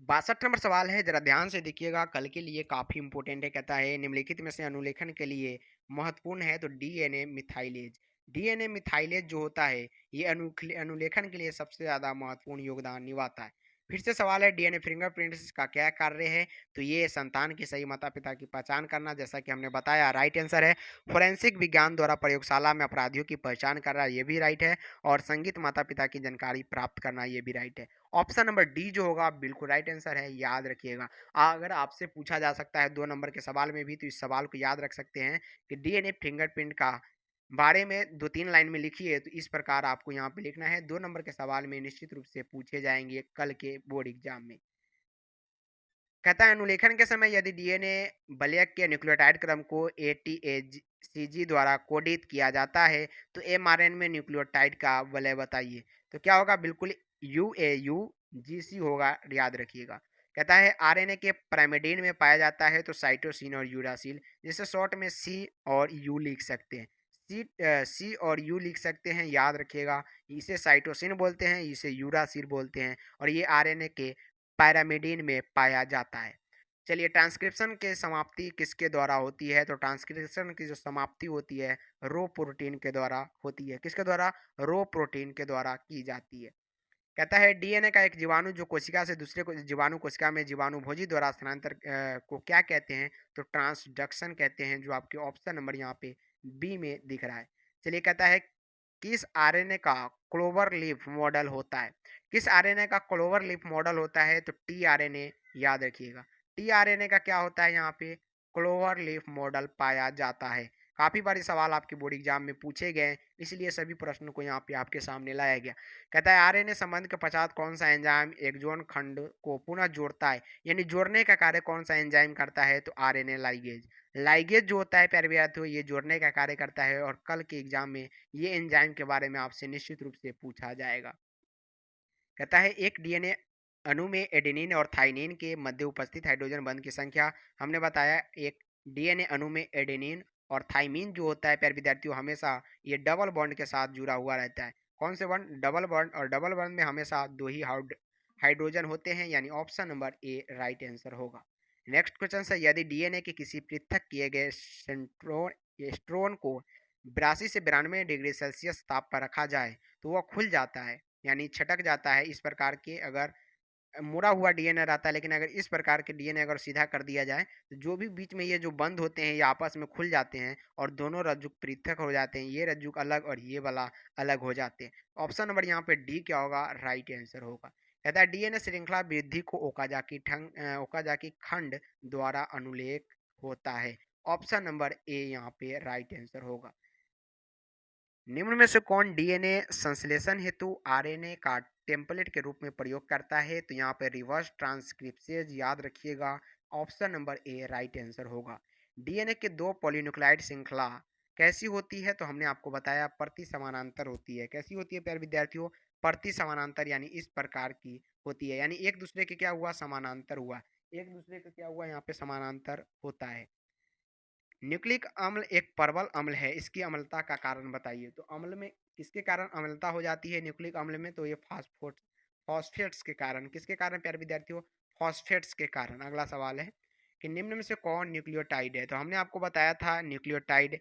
62 नंबर सवाल है, जरा ध्यान से देखिएगा, कल के लिए काफ़ी इंपॉर्टेंट है। कहता है निम्नलिखित में से अनुलेखन के लिए महत्वपूर्ण है, तो डीएनए मिथाइलेज। डीएनए मिथाइलेज जो होता है, ये अनुलेखन के लिए सबसे ज़्यादा महत्वपूर्ण योगदान निभाता है। फिर से सवाल है डीएनए फिंगरप्रिंट्स का क्या कार्य है? तो ये संतान के सही माता-पिता की पहचान करना, जैसा कि हमने बताया राइट आंसर है। फोरेंसिक विज्ञान द्वारा प्रयोगशाला में अपराधियों की पहचान करना, ये भी राइट है। और संगीत माता-पिता की जानकारी प्राप्त करना, ये भी राइट है। ऑप्शन नंबर डी जो होगा बिल्कुल राइट आंसर है, याद रखिएगा। अगर आपसे पूछा जा सकता है 2 नंबर के सवाल में भी, तो इस सवाल को याद रख सकते हैं कि डीएनए फिंगरप्रिंट का बारे में 2-3 लाइन में लिखिए, तो इस प्रकार आपको यहाँ पे लिखना है। 2 नंबर के सवाल में निश्चित रूप से पूछे जाएँगे कल के बोर्ड एग्जाम में। कहता है अनुलेखन के समय यदि डीएनए बलयक के न्यूक्लियोटाइड क्रम को एटीएजीसी द्वारा कोडित किया जाता है, तो एमआरएन में न्यूक्लियोटाइड का वलय बताइए। तो क्या होगा? बिल्कुल यूएयूजीसी होगा, याद रखिएगा। कहता है आरएनए के पैरामिडीन में पाया जाता है, तो साइटोसिन और यूरासिल, जिसे शॉर्ट में सी और यू लिख सकते हैं। सी और यू लिख सकते हैं, याद रखिएगा। इसे साइटोसिन बोलते हैं, इसे यूरासिल बोलते हैं, और ये आरएनए के पैरामिडीन में पाया जाता है। चलिए, ट्रांसक्रिप्शन के समाप्ति किसके द्वारा होती है? तो ट्रांसक्रिप्शन की जो समाप्ति होती है रो प्रोटीन के द्वारा होती है। किसके द्वारा? रो प्रोटीन के द्वारा की जाती है। कहता है डीएनए का एक जीवाणु जो कोशिका से दूसरे को जीवाणु कोशिका में जीवाणु भोजी द्वारा स्थानांतर को क्या कहते हैं? तो ट्रांसडक्शन कहते हैं, जो आपके ऑप्शन नंबर यहाँ पे बी में दिख रहा है। चलिए, कहता है किस आरएनए का क्लोवर लीफ मॉडल होता है? किस आरएनए का क्लोवर लीफ मॉडल होता है? तो टीआरएनए, याद रखिएगा। टीआरएनए का क्या होता है? यहाँ पे क्लोवर लीफ मॉडल पाया जाता है। काफी बार सवाल आपके बोर्ड एग्जाम में पूछे गए, इसलिए सभी प्रश्नों को यहाँ पे आपके सामने लाया गया। कहता है आरएनए संबंध के पश्चात कौन सा एंजाइम एक्सोन खंड को पुनः जोड़ता है, यानी जोड़ने का कार्य कौन सा एंजाइम करता है? तो आरएनए लाइगेज। लाइगेज जो होता है प्यारे विद्यार्थियों, ये जोड़ने का कार्य करता है, और कल के एग्जाम में ये एंजाइम के बारे में आपसे निश्चित रूप से पूछा जाएगा। कहता है एक डीएनए अणु में एडेनिन और थाइमिन के मध्य उपस्थित हाइड्रोजन बंध की संख्या, हमने बताया एक डीएनए अणु में एडेनिन और थाइमिन जो होता है प्यारे विद्यार्थियों, हमेशा ये डबल बॉन्ड के साथ जुड़ा हुआ रहता है। कौन से बॉन्ड? Double bond. और डबल बॉन्ड में हमेशा 2 ही हाइड्रोजन होते हैं, यानी option number A right answer होगा। नेक्स्ट क्वेश्चन है यदि डीएनए के किसी पृथक किए गए स्ट्रोन को 82 से 92 डिग्री सेल्सियस ताप पर रखा जाए, तो वह खुल जाता है, यानी छटक जाता है। इस प्रकार के अगर मुड़ा हुआ डीएनए रहता है, लेकिन अगर इस प्रकार के डीएनए अगर सीधा कर दिया जाए, तो जो भी बीच में ये जो बंद होते हैं ये आपस में खुल जाते हैं, और दोनों रज्जुक पृथक हो जाते हैं। ये रज्जुक अलग और ये वाला अलग हो जाते हैं। ऑप्शन नंबर यहाँ पे डी क्या होगा? राइट आंसर होगा। कहता है डीएनए श्रृंखला वृद्धि को ओकाजाकी खंड द्वारा अनुलेख होता है। ऑप्शन नंबर ए यहाँ पे राइट आंसर होगा। निम्न में से कौन डीएनए संश्लेषण हेतु आरएनए का टेम्पलेट के रूप में प्रयोग करता है? तो यहाँ पे रिवर्स ट्रांसक्रिप्शेज, याद रखिएगा। Option number A right answer होगा। डीएनए के 2 पॉलीन्यूक्लाइड श्रृंखला कैसी होती है? तो हमने आपको बताया प्रति समानांतर होती है। कैसी होती है प्यारे विद्यार्थियों? प्रति समानांतर, यानी इस प्रकार की होती है, यानी एक दूसरे के क्या हुआ? समानांतर हुआ। एक दूसरे का क्या हुआ? यहाँ पे समानांतर होता है। न्यूक्लिक अम्ल एक प्रबल अम्ल है, इसकी अम्लता का कारण बताइए। तो अम्ल में किसके कारण अम्लता हो जाती है न्यूक्लिक अम्ल में? तो ये फॉस्फेट्स के कारण। किसके कारण प्यारे विद्यार्थियों? फॉस्फेट्स के कारण। अगला सवाल है कि निम्न में से कौन न्यूक्लियोटाइड है? तो हमने आपको बताया था न्यूक्लियोटाइड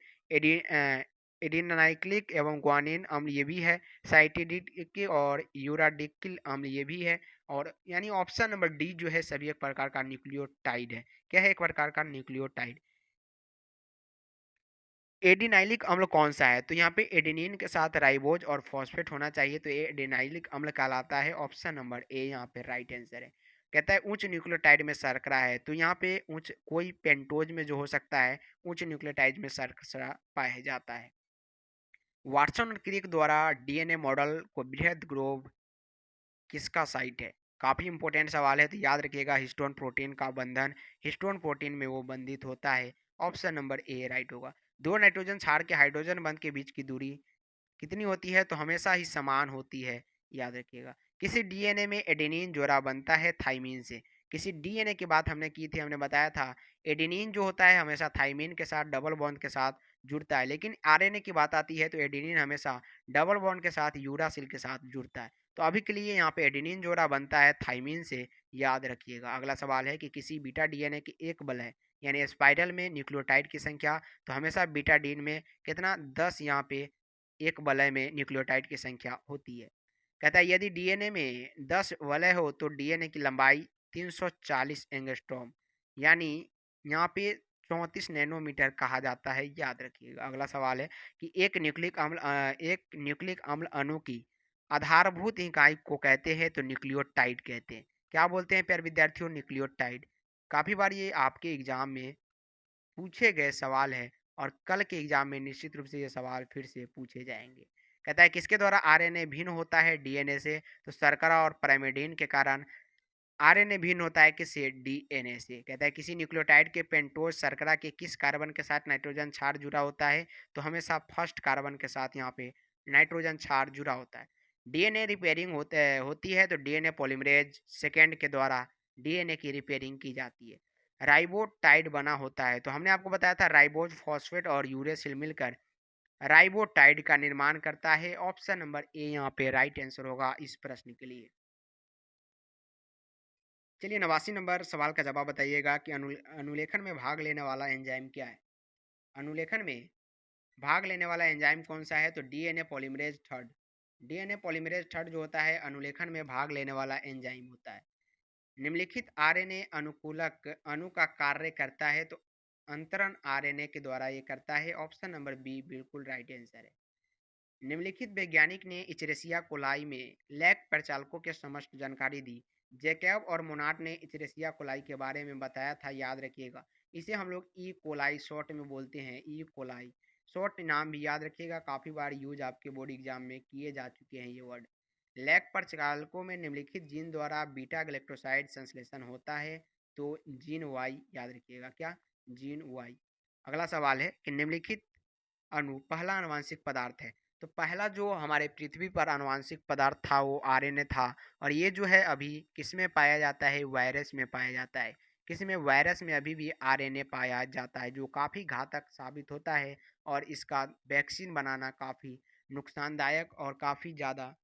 एडिनाइक्लिक एवं ग्वानिन अम्ल ये भी है, साइटिडिक और यूराडिकिल अम्ल ये भी है, और यानी ऑप्शन नंबर डी जो है सभी एक प्रकार का न्यूक्लियोटाइड है। क्या है? एक प्रकार का न्यूक्लियोटाइड। एडिनाइलिक अम्ल कौन सा है? तो यहाँ पे एडेनिन के साथ राइबोज और फॉस्फेट होना चाहिए, तो ये एडिनाइलिक अम्ल कहलाता है। ऑप्शन नंबर ए यहाँ पे राइट आंसर है। कहता है उच्च न्यूक्लियोटाइड में शर्करा है, तो यहाँ पे उच्च कोई पेंटोज में जो हो सकता है, उच्च न्यूक्लियोटाइड में शर्करा पाया जाता है। वाटसन और क्रिक द्वारा डीएनए मॉडल को बृहद ग्रोव किसका साइट है? काफी इंपॉर्टेंट सवाल है, तो याद रखिएगा हिस्टोन प्रोटीन का बंधन, हिस्टोन प्रोटीन में वो बंधित होता है। ऑप्शन नंबर ए राइट होगा। 2 नाइट्रोजन क्षार के हाइड्रोजन बंध के बीच की दूरी कितनी होती है? तो हमेशा ही समान होती है, याद रखिएगा। किसी डीएनए में एडेनिन जोड़ा बनता है थाइमिन से। किसी डीएनए की बात हमने की थी, हमने बताया था एडेनिन जो होता है हमेशा थाइमिन के साथ डबल बॉन्ड के साथ जुड़ता है, लेकिन आरएनए की बात आती है तो एडेनिन हमेशा डबल बॉन्ड के साथ यूरासिल के साथ जुड़ता है। तो अभी के लिए यहाँ पे एडेनिन जोड़ा बनता है थाइमिन से, याद रखिएगा। अगला सवाल है कि किसी बीटा डीएनए की एक बल है, यानी स्पाइरल में न्यूक्लियोटाइड की संख्या, तो हमेशा बीटा डीन में कितना? 10 यहाँ पे एक वलय में न्यूक्लियोटाइड की संख्या होती है। कहता है यदि डीएनए में 10 वलय हो तो डीएनए की लंबाई 340 एंगस्ट्रॉम यानी यहाँ पे 34 नैनोमीटर कहा जाता है, याद रखिएगा। अगला सवाल है कि एक न्यूक्लिक अम्ल अणु की आधारभूत इकाई को कहते हैं तो न्यूक्लियोटाइड कहते हैं। क्या बोलते हैं प्यारे विद्यार्थियों? न्यूक्लियोटाइड। काफी बार ये आपके एग्जाम में पूछे गए सवाल है और कल के एग्जाम में निश्चित रूप से ये सवाल फिर से पूछे जाएंगे। कहता है किसके द्वारा आरएनए भिन्न होता है डीएनए से? तो शर्करा और पैरामिडीन के कारण आरएनए भिन्न होता है किससे? डीएनए से। कहता है किसी न्यूक्लियोटाइड के पेंटोज शर्करा के किस कार्बन के साथ नाइट्रोजन क्षार जुड़ा होता है? तो हमेशा फर्स्ट कार्बन के साथ यहाँ पे नाइट्रोजन क्षार जुड़ा होता है। डीएनए रिपेयरिंग होती है तो डीएनए पॉलीमरेज सेकेंड के द्वारा डीएनए की रिपेयरिंग की जाती है। राइबोटाइड बना होता है तो हमने आपको बताया था राइबोज फॉस्फेट और यूरेसिल मिलकर राइबोटाइड का निर्माण करता है। ऑप्शन नंबर ए यहाँ पे राइट आंसर होगा इस प्रश्न के लिए। चलिए 89 नंबर सवाल का जवाब बताइएगा कि अनुलेखन में भाग लेने वाला एंजाइम क्या है? अनुलेखन में भाग लेने वाला एंजाइम कौन सा है? तो DNA polymerase third. DNA polymerase third जो होता है अनुलेखन में भाग लेने वाला एंजाइम होता है। निम्नलिखित आरएनए अनुकूलक अणु का कार्य करता है तो अंतरण आरएनए के द्वारा ये करता है। ऑप्शन नंबर बी बिल्कुल राइट आंसर है। निम्नलिखित वैज्ञानिक ने इचरेसिया कोलाई में लैक प्रचालकों के समस्त जानकारी दी। जैकब और मोनाट ने इचरेसिया कोलाई के बारे में बताया था, याद रखिएगा। इसे हम लोग ई कोलाई शॉर्ट में बोलते हैं, ई कोलाई शॉर्ट नाम भी याद रखिएगा। काफ़ी बार यूज आपके बोर्ड एग्जाम में किए जा चुके हैं ये वर्ड। लैक प्रचालकों में निम्नलिखित जीन द्वारा बीटा गैलेक्टोसाइड संश्लेषण होता है तो जीन वाई, याद रखिएगा क्या? Gene Y. अगला सवाल है कि निम्नलिखित अणु पहला आनुवंशिक पदार्थ है। तो पहला जो हमारे पृथ्वी पर आनुवंशिक पदार्थ था वो आरएनए था और ये जो है अभी किस में पाया जाता है? वायरस में पाया जाता है। किस में? वायरस में अभी भी आरएनए पाया जाता है जो काफ़ी घातक साबित होता है और इसका वैक्सीन बनाना काफ़ी नुकसानदायक और काफ़ी ज़्यादा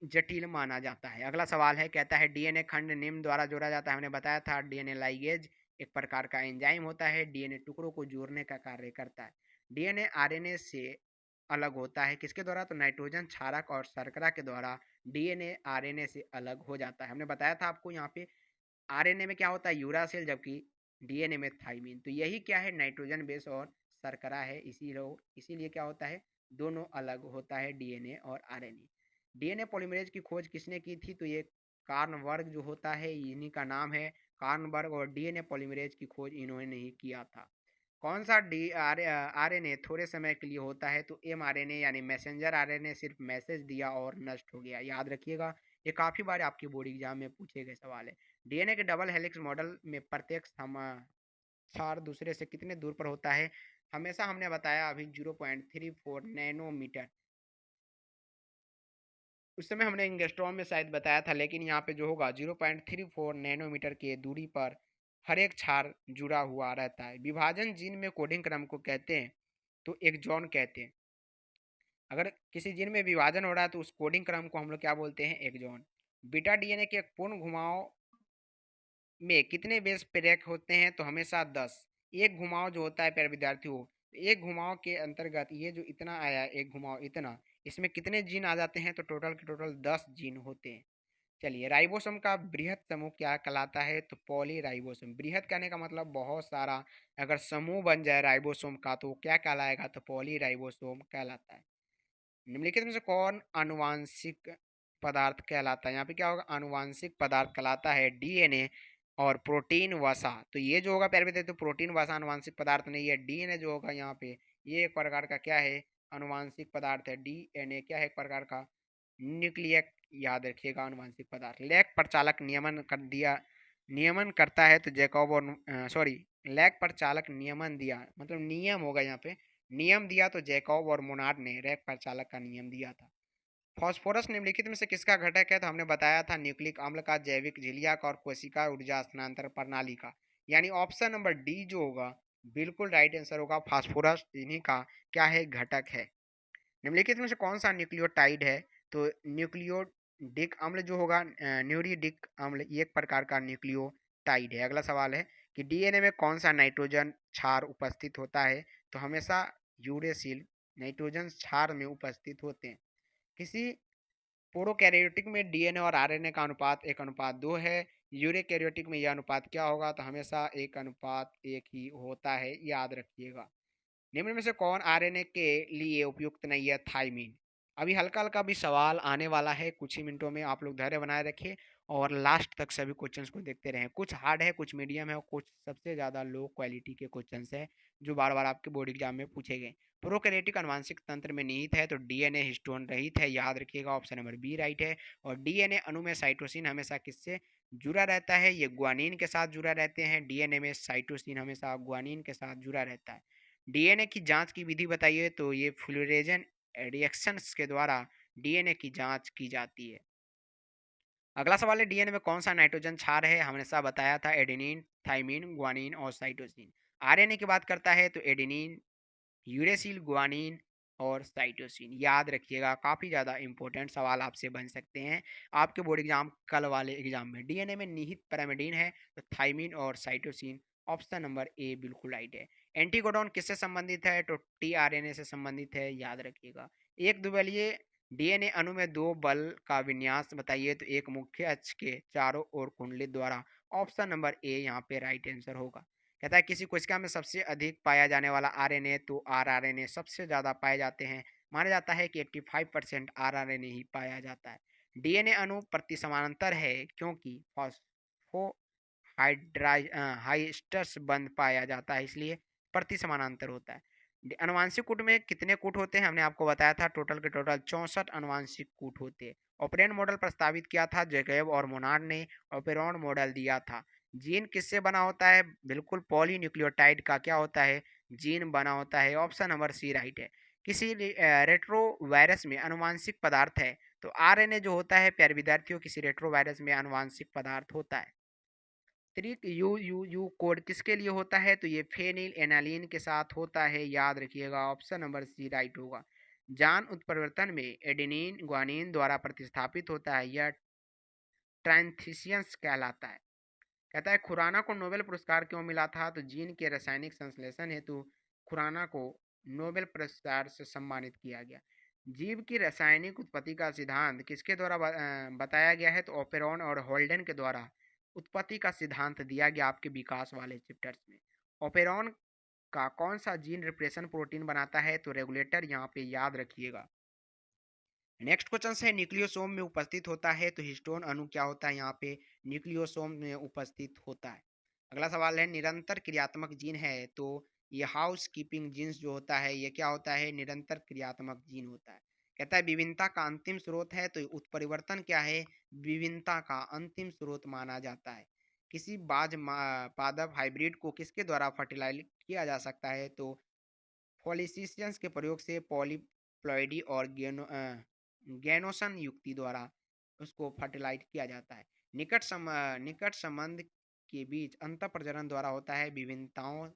जटिल माना जाता है। अगला सवाल है कहता है डीएनए खंड निम्न द्वारा जोड़ा जाता है। हमने बताया था डीएनए लाइगेज एक प्रकार का एंजाइम होता है, डीएनए टुकड़ों को जोड़ने का कार्य करता है। डीएनए आरएनए से अलग होता है किसके द्वारा? तो नाइट्रोजन क्षारक और शर्करा के द्वारा डीएनए आरएनए से अलग हो जाता है। हमने बताया था आपको यहाँ पे आरएनए में क्या होता है? यूरासिल, जबकि डीएनए में थाइमिन। तो यही क्या है? नाइट्रोजन बेस और शर्करा है, इसीलिए क्या होता है? दोनों अलग होता है डीएनए और आरएनए। डीएनए पॉलीमरेज की खोज किसने की थी? तो ये कार्नबर्ग जो होता है इन्हीं का नाम है, कार्नबर्ग, और डीएनए पॉलीमरेज की खोज इन्होंने ही किया था। कौन सा आरएनए थोड़े समय के लिए होता है? तो एमआरएनए यानी मैसेंजर आरएनए सिर्फ मैसेज दिया और नष्ट हो गया, याद रखिएगा। ये काफ़ी बार आपके बोर्ड एग्जाम में पूछे गए सवाल है। डीएनए के डबल हेलिक्स मॉडल में प्रत्येक समाचार दूसरे से कितने दूर पर होता है? हमेशा हमने बताया अभी 0.34 नैनोमीटर। उस समय हमने एंगस्ट्रॉम में शायद बताया था, लेकिन यहाँ पे जो होगा 0.34 नैनोमीटर के दूरी पर हर एक क्षार जुड़ा हुआ रहता है। विभाजन जीन में कोडिंग क्रम को कहते हैं तो एक्सॉन कहते हैं। अगर किसी जीन में विभाजन हो रहा है तो उस कोडिंग क्रम को हम लोग क्या बोलते हैं? एक्सॉन। बीटा डीएनए के एक पूर्ण घुमाव में कितने बेस प्रेरक होते हैं? तो हमेशा 10। एक घुमाव जो होता है प्यारे विद्यार्थियों, एक घुमाव के अंतर्गत ये जो इतना आया एक घुमाव इतना, इसमें कितने जीन आ जाते हैं? तो टोटल के टोटल 10 जीन होते हैं। चलिए राइबोसोम का बृहत समूह क्या कहलाता है? तो पॉलीराइबोसोम। बृहत कहने का मतलब बहुत सारा, अगर समूह बन जाए राइबोसोम का तो क्या कहलाएगा? तो पॉलीराइबोसोम कहलाता है। निम्नलिखित में से कौन आनुवांशिक पदार्थ कहलाता है? यहाँ पे क्या होगा? आनुवांशिक पदार्थ कहलाता है डीएनए और प्रोटीन वसा। तो ये जो होगा प्यारे विद्यार्थी, तो प्रोटीन वसा आनुवांशिक पदार्थ नहीं है। डीएनए जो होगा यहाँ पे ये एक प्रकार का क्या है? आनुवांशिक पदार्थ है। डीएनए क्या है? एक प्रकार का न्यूक्लियक, याद रखिएगा, आनुवांशिक पदार्थ। लैक प्रचालक नियमन करता है तो जैकब और लैक प्रचालक नियमन दिया, मतलब नियम होगा यहाँ पे, नियम दिया तो जैकब और मोनार्ड ने रैक प्रचालक का नियम दिया था। फास्फोरस निम्नलिखित में से किसका घटक है? तो हमने बताया था न्यूक्लिक अम्ल का, जैविक झिलिया का और कोशिका ऊर्जा स्थानांतरण प्रणाली का, यानी ऑप्शन नंबर डी जो होगा बिल्कुल राइट आंसर होगा। फास्फोरस इन्हीं का क्या है? घटक है। निम्नलिखित में से कौन सा न्यूक्लियोटाइड है? तो न्यूक्लियोडिक अम्ल जो होगा, न्यूरिडिक अम्ल, ये एक प्रकार का न्यूक्लियोटाइड है। अगला सवाल है कि डीएनए में कौन सा नाइट्रोजन क्षार उपस्थित होता है? तो हमेशा यूरेसिल नाइट्रोजन क्षार में उपस्थित होते हैं। किसी प्रोकैरियोटिक में डीएनए और आरएनए का अनुपात 1:2 है। यूरेकैरियोटिक में यह अनुपात क्या होगा? तो हमेशा 1:1 ही होता है, याद रखिएगा। निम्न में से कौन आरएनए के लिए उपयुक्त नहीं है? थाइमीन। अभी हल्का-हल्का भी सवाल आने वाला है कुछ ही मिनटों में, आप लोग धैर्य बनाए रखिए और लास्ट तक सभी क्वेश्चंस को देखते रहें। कुछ हार्ड है, कुछ मीडियम है और कुछ सबसे ज़्यादा लो क्वालिटी के क्वेश्चंस हैं, जो बार-बार आपके बोर्ड एग्जाम में पूछे गए। प्रोकैरियोटिक आनुवंशिक तंत्र में निहित है, तो डीएनए हिस्टोन रहित है, याद रखिएगा, ऑप्शन नंबर बी राइट है। और डीएनए अणु में साइटोसिन हमेशा किससे जुड़ा रहता है? ये ग्वानिन के साथ जुड़ा रहते हैं। डीएनए में साइटोसिन हमेशा ग्वानिन के साथ जुड़ा रहता है। डीएनए की जांच की विधि बताइए? तो ये फ्लोरेजन रिएक्शंस के द्वारा डीएनए की जांच की जाती है। अगला सवाल है, डीएनए में कौन सा नाइट्रोजन क्षार है? हमने सब बताया था, एडेनिन, थाइमिन, ग्वानिन और साइटोसिन। आरएनए की बात करता है तो एडेनिन, यूरेसिल, ग्वानिन और साइटोसिन, याद रखिएगा। काफ़ी ज़्यादा इंपॉर्टेंट सवाल आपसे बन सकते हैं आपके बोर्ड एग्जाम कल वाले एग्जाम में। डीएनए में निहित पैरामिडीन है, तो थाइमिन और साइटोसिन, ऑप्शन नंबर ए बिल्कुल राइट है। एंटीकोडॉन किससे संबंधित है? तो टीआरएनए से संबंधित है, याद रखिएगा। एक द्विबलीय डीएनए अणु में दो बल का विन्यास बताइए? तो एक मुख्य अक्ष के चारों ओर कुंडलित द्वारा, ऑप्शन नंबर ए यहाँ पे राइट आंसर होगा। कहता है किसी कोशिका में सबसे अधिक पाया जाने वाला आरएनए, तो आरआरएनए सबसे ज़्यादा पाए जाते हैं। माना जाता है कि 85% आरआरएनए ही पाया जाता है। डीएनए अणु प्रति समानांतर है क्योंकि हाइस्टस बंध पाया जाता है, इसलिए प्रति समानांतर होता है। अनुवांशिक कूट में कितने कूट होते हैं? हमने आपको बताया था, टोटल के टोटल 64 अनुवांशिक कूट होते हैं। ऑपरेंड मॉडल प्रस्तावित किया था जैकब और मोनार्ड ने, ऑपेरॉन मॉडल दिया था। जीन किससे बना होता है? बिल्कुल पॉलीन्यूक्लियोटाइड का क्या होता है? जीन बना होता है, ऑप्शन नंबर सी राइट है। किसी रेट्रो वायरस में अनुवांशिक पदार्थ है, तो आरएनए जो होता है प्यारे विद्यार्थियों, किसी रेट्रो वायरस में अनुवांशिक पदार्थ होता है। त्रिक यू यू यू कोड किसके लिए होता है? तो ये फेनिल एनालिन के साथ होता है, याद रखिएगा, ऑप्शन नंबर सी राइट होगा। जान उत्परिवर्तन में एडेनिन ग्वानिन द्वारा प्रतिस्थापित होता है, यह ट्रांथिशियंस कहलाता है। कहता है खुराना को नोबेल पुरस्कार क्यों मिला था? तो जीन के रासायनिक संश्लेषण हेतु खुराना को नोबेल पुरस्कार से सम्मानित किया गया। जीव की रासायनिक उत्पत्ति का सिद्धांत किसके द्वारा बताया गया है? तो ओपेरॉन और होल्डन के द्वारा उत्पत्ति का सिद्धांत दिया गया आपके विकास वाले चैप्टर्स में। ओपेरॉन का कौन सा जीन रिप्रेशन प्रोटीन बनाता है? तो रेगुलेटर, यहाँ पे याद रखिएगा। नेक्स्ट क्वेश्चन है, न्यूक्लियोसोम में उपस्थित होता है, तो हिस्टोन अणु क्या होता है? यहाँ पे न्यूक्लियोसोम में उपस्थित होता है। अगला सवाल है, निरंतर क्रियात्मक जीन है, तो ये हाउस कीपिंग जीन्स जो होता है ये क्या होता है? निरंतर क्रियात्मक जीन होता है। कहता है विभिन्नता का अंतिम स्रोत है, तो उत्परिवर्तन क्या है? विभिन्नता का अंतिम स्रोत माना जाता है। किसी पादप हाइब्रिड को किसके द्वारा फर्टिलाइज किया जा सकता है? तो पॉलिसिशियंस के प्रयोग से, पॉलीप्लॉइडी और गैनोसन युक्ति द्वारा उसको फर्टिलाइज किया जाता है। निकट संबंध के बीच अंतर प्रजनन द्वारा होता है। विभिन्नताओं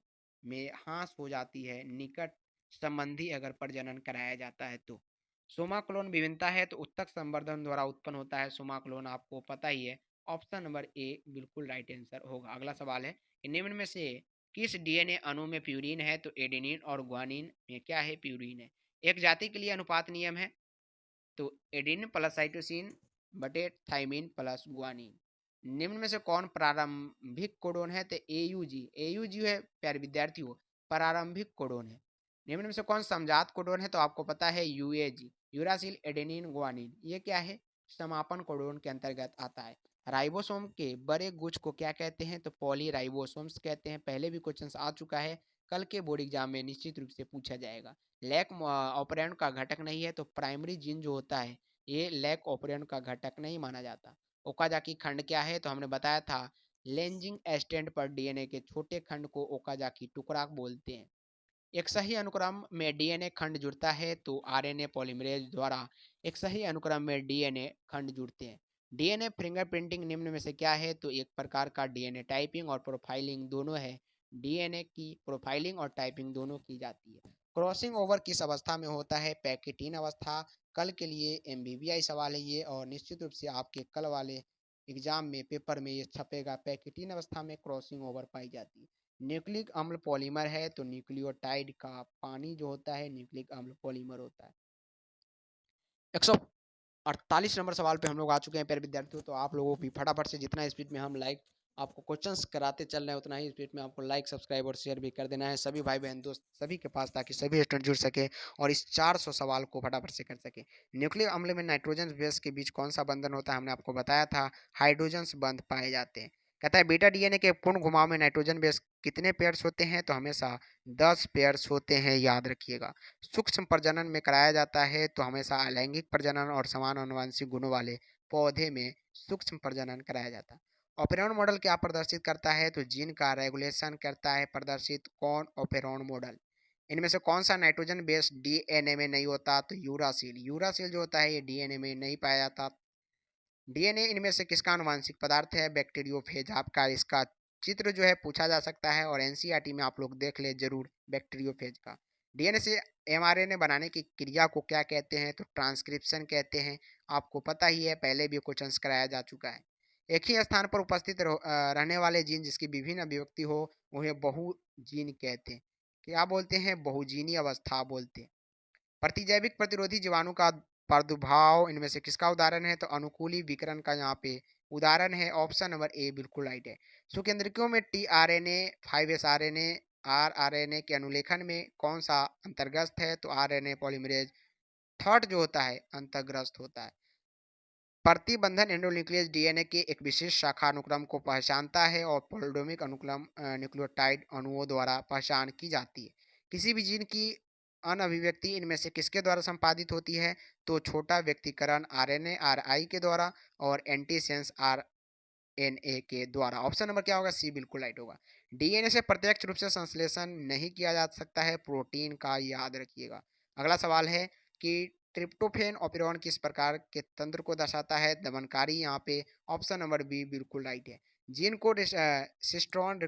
में ह्रास हो जाती है निकट संबंधी अगर प्रजनन कराया जाता है तो। सोमाक्लोन विभिन्नता है, तो उत्तक संवर्धन द्वारा उत्पन्न होता है सोमाक्लोन, आपको पता ही है, ऑप्शन नंबर ए बिल्कुल राइट आंसर होगा। अगला सवाल है, निम्न में से किस डीएनए अणु में प्यूरिन है? तो एडेनिन और ग्वानिन में क्या है? प्यूरिन है। एक जाति के लिए अनुपात नियम है, तो एडेनिन प्लस साइटोसिन बटे थाइमिन प्लस ग्वानिन। निम्न में से कौन प्रारंभिक कोडोन है? तो एयूजी, एयूजी है प्यारे विद्यार्थियों, प्रारंभिक कोडोन है। निम्न में से कौन समजात कोडोन है? तो आपको पता है यूएजी, यूरासिल एडेनिन ग्वानिन, ये क्या है? समापन कोडोन के अंतर्गत आता है। राइबोसोम के बड़े गुच्छ को क्या कहते हैं? तो पॉलीराइबोसोम्स कहते हैं। पहले भी क्वेश्चन आ चुका है, कल के बोर्ड एग्जाम में निश्चित रूप से पूछा जाएगा। लैक ऑपरेंड का घटक नहीं है, तो प्राइमरी जीन जो होता है ये लैक ऑपरेंड का घटक नहीं माना जाता। ओकाजाकी खंड क्या है? तो हमने बताया था, लेंजिंग स्टैंड पर डीएनए के छोटे खंड को ओकाजाकी टुकड़ा बोलते हैं। एक सही अनुक्रम में डीएनए खंड जुड़ता है, तो आरएनए पॉलीमरेज द्वारा एक सही अनुक्रम में डीएनए खंड जुड़ते हैं। डीएनए फिंगरप्रिंटिंग निम्न में से क्या है? तो एक प्रकार का डीएनए टाइपिंग और प्रोफाइलिंग दोनों है। डीएनए की प्रोफाइलिंग और टाइपिंग दोनों की जाती है। क्रॉसिंग ओवर किस अवस्था में होता है? पैकेटीन अवस्था। कल के लिए एमबीबीआई सवाल है ये, और निश्चित रूप से आपके कल वाले एग्जाम में पेपर में ये छपेगा। पैकेटीन अवस्था में क्रॉसिंग ओवर पाई जाती है। न्यूक्लिक अम्ल पॉलीमर है, तो न्यूक्लियोटाइड का पानी जो होता है न्यूक्लिक अम्ल पॉलीमर होता है। 48 नंबर सवाल पे हम लोग आ चुके हैं प्यारे विद्यार्थियों। तो आप लोगों भी फटाफट से जितना स्पीड में हम लाइक आपको क्वेश्चंस कराते चल रहे हैं उतना ही स्पीड में आपको लाइक सब्सक्राइब और शेयर भी कर देना है सभी भाई बहन दोस्त सभी के पास, ताकि सभी स्टूडेंट जुड़ सके और इस 400 सवाल को फटाफट से कर सके। न्यूक्लियर अम्ल में नाइट्रोजन बेस के बीच कौन सा बंधन होता है, हमने आपको बताया था हाइड्रोजन बंध पाए जाते हैं। कहता है बीटा डीएनए के पूर्ण घुमाव में नाइट्रोजन बेस कितने पेयर्स होते हैं, तो हमेशा 10 पेयर्स होते हैं, याद रखिएगा। सूक्ष्म प्रजनन में कराया जाता है तो हमेशा अलैंगिक प्रजनन और समान आनुवंशिक गुणों वाले पौधे में सूक्ष्म प्रजनन कराया जाता है। ओपेरॉन मॉडल क्या प्रदर्शित करता है, तो जीन का रेगुलेशन करता है प्रदर्शित कौन ओपेरॉन मॉडल। इनमें से कौन सा नाइट्रोजन बेस डीएनए में नहीं होता, तो यूरासिल। यूरासिल जो होता है ये डीएनए में नहीं पाया जाता। डीएनए इनमें से किसका आनुवांशिक पदार्थ है, बैक्टीरियोफेज। आपका इसका चित्र जो है पूछा जा सकता है और एनसीईआरटी में आप लोग देख ले जरूर बैक्टीरियोफेज का। डीएनए से एमआरएनए बनाने की क्रिया को क्या कहते हैं, तो ट्रांसक्रिप्शन कहते हैं। आपको पता ही है, पहले भी क्वेश्चंस कराया जा चुका है। एक ही स्थान पर उपस्थित रहने वाले जीन जिसकी विभिन्न अभिव्यक्ति हो उन्हें बहुजीन कहते हैं। क्या बोलते हैं, बहुजीनी अवस्था बोलते हैं। प्रतिजैविक प्रतिरोधी जीवाणु का प्रादुर्भाव इनमें से किसका उदाहरण है, तो अनुकूली विकरण का यहाँ पे उदाहरण है। ऑप्शन नंबर ए बिल्कुल राइट है। सुकेंद्रकियों में T R N A 5s RNA RRNA के अनुलेखन में कौन सा अंतर्ग्रस्त है, तो RNA पॉलीमरेज थर्ड जो होता है अंतर्ग्रस्त होता है। प्रतिबंधन एंडोन्यूक्लियस डीएनए के एक विशेष शाखा अनुक्रम को पहचानता है और पोलिडोमिक अनुक्रम न्यूक्लियोटाइड अणुओं द्वारा पहचान की जाती है। किसी भी जीन की अनअभिव्यक्ति इनमें से किसके द्वारा संपादित होती है, तो छोटा व्यक्तिकरण आरएनए आरआई के द्वारा और एंटीसेंस आरएनए के द्वारा। ऑप्शन नंबर क्या होगा, सी बिल्कुल राइट होगा। डीएनए से प्रत्यक्ष रूप से संश्लेषण नहीं किया जा सकता है प्रोटीन का, याद रखिएगा। अगला सवाल है कि ट्रिप्टोफेन ओपेरॉन किस प्रकार के तंत्र को दर्शाता है, दमनकारी। यहाँ पे ऑप्शन नंबर बी बिल्कुल राइट है। जीन को सिस्ट्रॉन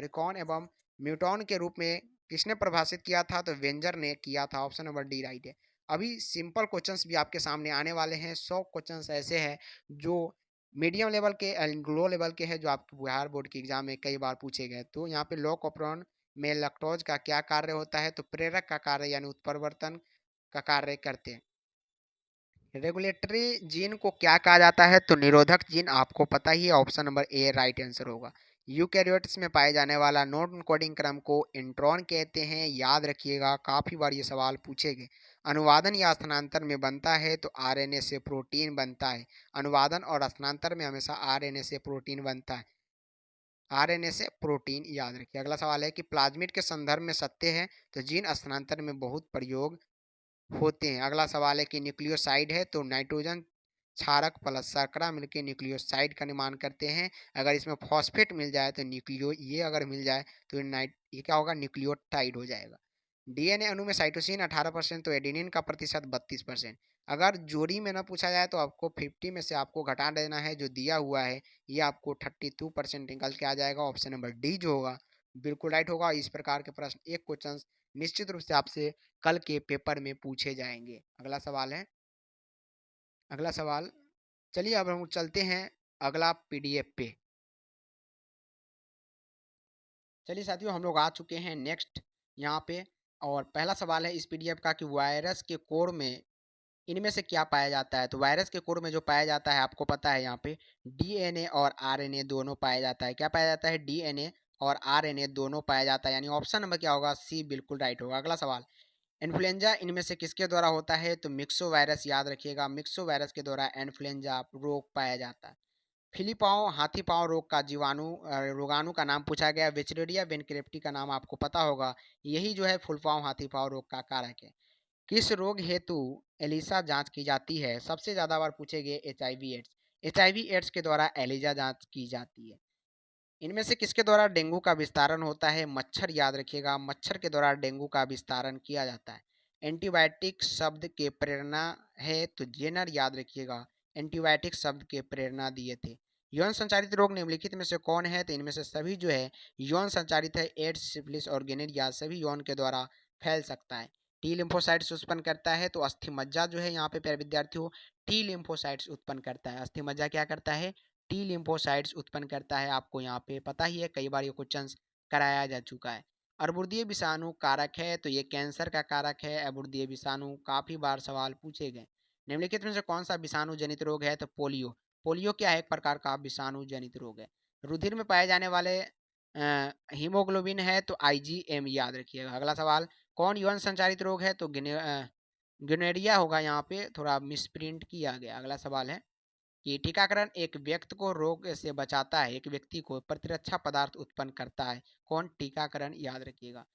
रिकॉन एवं म्यूटॉन के रूप में किसने परिभाषित किया था, तो वेंजर ने किया था। ऑप्शन नंबर डी राइट है। अभी सिंपल क्वेश्चंस भी आपके सामने आने वाले हैं। 100 क्वेश्चंस ऐसे हैं जो मीडियम लेवल के लो लेवल के हैं, जो आपके बिहार बोर्ड के एग्जाम में कई बार पूछे गए। तो यहाँ पे लॉक ऑपरॉन में लैक्टोज का क्या कार्य होता है, तो प्रेरक का कार्य यानी उत्परिवर्तन का कार्य करते हैं। रेगुलेटरी जीन को क्या कहा जाता है, तो निरोधक जीन। आपको पता ही है, option number A right answer होगा। यूकैरियोट्स में पाए जाने वाला नॉन कोडिंग क्रम को इंट्रॉन कहते हैं, याद रखिएगा। काफी बार ये सवाल पूछे गए। अनुवादन या स्थानांतर में बनता है, तो आरएनए से प्रोटीन बनता है। अनुवादन और स्थानांतर में हमेशा आरएनए से प्रोटीन बनता है। आरएनए से प्रोटीन, याद रखिए। अगला सवाल है कि प्लाज्मिड के संदर्भ में सत्य है, तो जीन स्थानांतर में बहुत प्रयोग होते हैं। अगला सवाल है कि न्यूक्लियोसाइड है, तो नाइट्रोजन क्षारक प्लस शर्करा मिलकर न्यूक्लियोसाइड का निर्माण करते हैं। अगर इसमें फॉस्फेट मिल जाए तो ये अगर मिल जाए तो ये क्या होगा, न्यूक्लियोटाइड हो जाएगा। डीएनए अणु में साइटोसिन 18%, तो एडेनिन का प्रतिशत 32%। अगर जोड़ी में ना पूछा जाए तो आपको 50 में से आपको घटा देना है, जो दिया हुआ है ये आपको 32% निकल के आ जाएगा। ऑप्शन नंबर डी जो होगा बिल्कुल राइट होगा। इस प्रकार के प्रश्न एक क्वेश्चन निश्चित रूप से आपसे कल के पेपर में पूछे जाएंगे। अगला सवाल है, अगला सवाल, चलिए अब हम चलते हैं अगला पीडीएफ पे। चलिए साथियों, हम लोग आ चुके हैं नेक्स्ट यहाँ पे। और पहला सवाल है इस पीडीएफ का कि वायरस के कोर में इनमें से क्या पाया जाता है, तो वायरस के कोर में जो पाया जाता है आपको पता है, यहाँ पे डीएनए और आरएनए दोनों पाया जाता है। क्या पाया जाता है, डीएनए और आरएनए दोनों पाया जाता है, यानी ऑप्शन नंबर क्या होगा, सी बिल्कुल राइट होगा। अगला सवाल, इन्फ्लुएंजा इनमें से किसके द्वारा होता है, तो मिक्सो वायरस, याद रखिएगा। मिक्सो वायरस के द्वारा इन्फ्लुएंजा रोग पाया जाता है। फिलीपाओ हाथी पाँव रोग का रोगाणु का नाम पूछा गया। विचरेरिया वेनक्रेप्टी का नाम आपको पता होगा, यही जो है फुल पाँव हाथी पाँव रोग का कारक है। किस रोग हेतु एलिसा जांच की जाती है, सबसे ज्यादा बार पूछे गए HIV एड्स। HIV एड्स के द्वारा एलिजा जांच की जाती है। इनमें से किसके द्वारा डेंगू का विस्तारण होता है, मच्छर, याद रखिएगा। मच्छर के द्वारा डेंगू का विस्तारण किया जाता है। एंटीबायोटिक शब्द के प्रेरणा है, तो जेनर, याद रखिएगा। एंटीबायोटिक शब्द के प्रेरणा दिए थे। यौन संचारित रोग निम्नलिखित में से कौन है, तो इनमें से सभी जो है यौन संचारित है। एड्स, सिफिलिस और गोनोरिया सभी यौन के द्वारा फैल सकता है। टी लिम्फोसाइट्स उत्पन्न करता है, तो अस्थि मज्जा जो है यहाँ पे प्यारे विद्यार्थियों टी लिम्फोसाइट्स उत्पन्न करता है। अस्थि मज्जा क्या करता है, टी लिम्फोसाइट्स उत्पन्न करता है। आपको यहाँ पे पता ही है, कई बार ये क्वेश्चन कराया जा चुका है। अर्बुदीय विषाणु कारक है, तो ये कैंसर का कारक है। अर्बुदीय विषाणु काफी बार सवाल पूछे गए। निम्नलिखित में से कौन सा विषाणु जनित रोग है? तो पोलियो। पोलियो क्या है? एक प्रकार का विषाणु जनित रोग है। रुधिर में पाए जाने वाले हीमोग्लोबिन है तो आईजीएम याद रखिएगा। अगला सवाल, कौन यौन संचारित रोग है? तो गिनेरिया होगा, यहाँ पे थोड़ा मिसप्रिंट किया गया। अगला सवाल है कि टीकाकरण एक व्यक्ति को रोग से बचाता है, एक व्यक्ति को प्रतिरक्षा पदार्थ उत्पन्न करता है। कौन टीकाकरण? याद रखिएगा।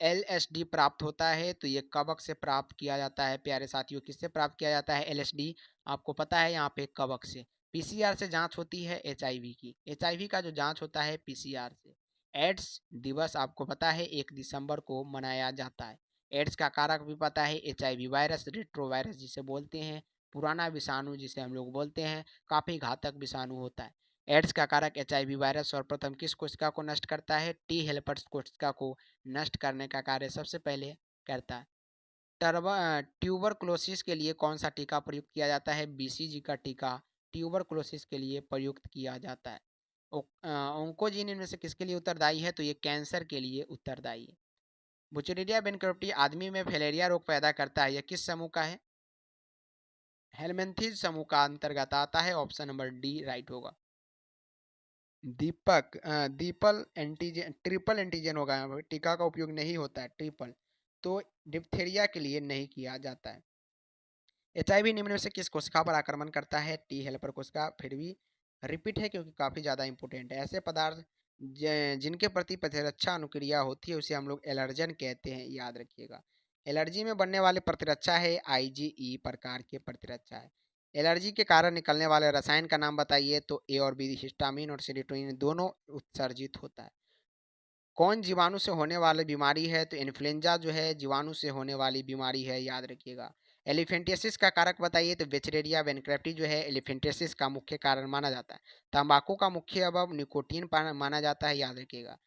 एलएसडी प्राप्त होता है तो ये कवक से प्राप्त किया जाता है प्यारे साथियों। किससे प्राप्त किया जाता है एलएसडी? आपको पता है यहाँ पे कवक से। पीसीआर से जांच होती है एचआईवी की। एचआईवी का जो जांच होता है पीसीआर से। एड्स दिवस आपको पता है 1 दिसंबर को मनाया जाता है। एड्स का कारक भी पता है एचआईवी वायरस, रेट्रोवायरस जिसे बोलते हैं, पुराना विषाणु जिसे हम लोग बोलते हैं, काफी घातक विषाणु होता है। एड्स का कारक एचआईवी वायरस सर्वप्रथम किस कोशिका को नष्ट करता है? टी हेल्पर्स कोशिका को नष्ट करने का कार्य सबसे पहले करता है। ट्यूबरक्लोसिस के लिए कौन सा टीका प्रयुक्त किया जाता है? बीसीजी का टीका ट्यूबरक्लोसिस के लिए प्रयुक्त किया जाता है। ओंकोजीन इनमें से किसके लिए उत्तरदायी है? तो ये कैंसर के लिए उत्तरदायी है। बुचेरिया बेनिक्रोप्टी आदमी में फैलेरिया रोग पैदा करता है, यह किस समूह का है? हेलमेंथीज समूह का अंतर्गत आता है। ऑप्शन नंबर डी राइट होगा। दीपक दीपल एंटीजन, ट्रिपल एंटीजन होगा यहाँ पर। टीका का उपयोग नहीं होता है ट्रिपल, तो डिप्थेरिया के लिए नहीं किया जाता है। एचआईवी निम्न में से किस कोशिका पर आक्रमण करता है? टी हेल्पर कोशिका। फिर भी रिपीट है क्योंकि काफी ज्यादा इंपॉर्टेंट है। ऐसे पदार्थ जिनके प्रति प्रतिरक्षा अनुक्रिया होती है उसे हम लोग एलर्जन कहते हैं, याद रखिएगा। एलर्जी में बनने वाले प्रतिरक्षा है आईजीई प्रकार के प्रतिरक्षा है। एलर्जी के कारण निकलने वाले रसायन का नाम बताइए? तो ए और बी, हिस्टामिन और सेरोटोनिन दोनों उत्सर्जित होता है। कौन जीवाणु से होने वाली बीमारी है? तो इन्फ्लुएंजा जो है जीवाणु से होने वाली बीमारी है, याद रखिएगा। एलिफेंटियासिस का कारक बताइए? तो वेचरेरिया बेनिक्रेप्टी जो है एलिफेंटियासिस का मुख्य कारण माना जाता है। तंबाकू का मुख्य अवयव निकोटीन माना जाता है, याद रखिएगा।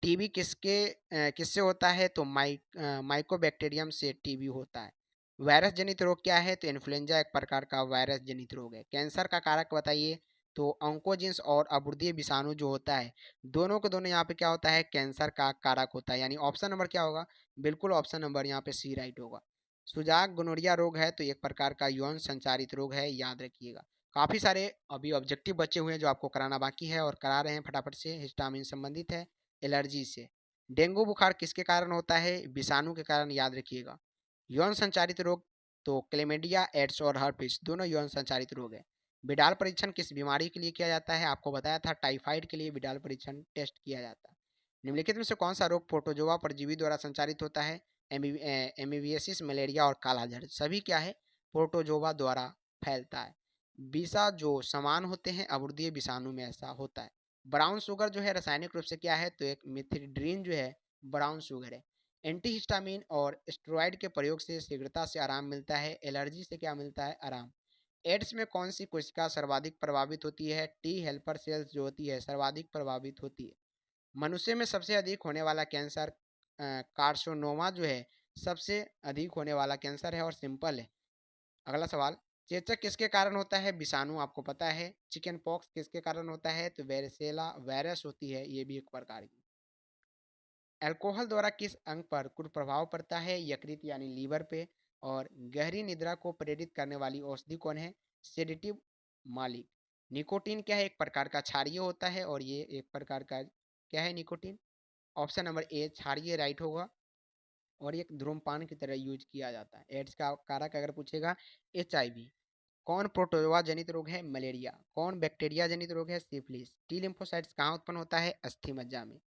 टीबी किससे होता है? तो माइकोबैक्टीरियम से टीबी होता है। वायरस जनित रोग क्या है? तो इन्फ्लुएंजा एक प्रकार का वायरस जनित रोग है। कैंसर का कारक बताइए? तो ऑन्कोजिन्स और अबुर्दीय विषाणु जो होता है दोनों के दोनों यहाँ पे क्या होता है? कैंसर का कारक होता है। यानी ऑप्शन नंबर क्या होगा? बिल्कुल ऑप्शन नंबर यहाँ पे सी राइट होगा। सुजाक गोनोरिया रोग है तो एक प्रकार का यौन संचारित रोग है, याद रखिएगा। काफी सारे अभी ऑब्जेक्टिव बचे हुए हैं जो आपको कराना बाकी है और करा रहे हैं फटाफट से। हिस्टामिन संबंधित है एलर्जी से। डेंगू बुखार किसके कारण होता है? विषाणु के कारण, याद रखिएगा। यौन संचारित रोग तो क्लेमेडिया, एड्स और हर्पिस दोनों यौन संचारित रोग है। विडाल परीक्षण किस बीमारी के लिए किया जाता है? आपको बताया था टाइफाइड के लिए विडाल परीक्षण टेस्ट किया जाता है। निम्नलिखित में से कौन सा रोग प्रोटोजोआ परजीवी द्वारा संचारित होता है? एमीबियासिस, मलेरिया और कालाजार सभी क्या है? प्रोटोजोआ द्वारा फैलता है। विषा जो समान होते हैं अवुर्दीय विषाणु में ऐसा होता है। ब्राउन शुगर जो है रासायनिक रूप से क्या है? तो एक मिथिड्रीन जो है ब्राउन शुगर है। एंटीहिस्टामिन और स्टेरॉइड के प्रयोग से शीघ्रता से आराम मिलता है। एलर्जी से क्या मिलता है? आराम। एड्स में कौन सी कोशिका सर्वाधिक प्रभावित होती है? टी हेल्पर सेल्स जो होती है सर्वाधिक प्रभावित होती है। मनुष्य में सबसे अधिक होने वाला कैंसर कार्सिनोमा जो है सबसे अधिक होने वाला कैंसर है और सिंपल है। अगला सवाल, चेचक किसके कारण होता है? विषाणु आपको पता है। चिकन पॉक्स किसके कारण होता है? तो वेरिसेला वायरस होती है, ये भी एक प्रकार की। अल्कोहल द्वारा किस अंग पर कुप्रभाव पड़ता है? यकृत यानी लीवर पे। और गहरी निद्रा को प्रेरित करने वाली औषधि कौन है? सेडेटिव मालिक। निकोटीन क्या है? एक प्रकार का क्षारीय होता है और ये एक प्रकार का क्या है? निकोटीन। ऑप्शन नंबर ए क्षारीय राइट होगा और एक धूम्रपान की तरह यूज किया जाता है। एड्स का कारक अगर पूछेगा एचआईवी। कौन प्रोटोजोआ जनित रोग है? मलेरिया। कौन बैक्टीरिया जनित रोग है? सिफिलिस। टी लिम्फोसाइट्स कहाँ उत्पन्न होता है? अस्थि मज्जा में।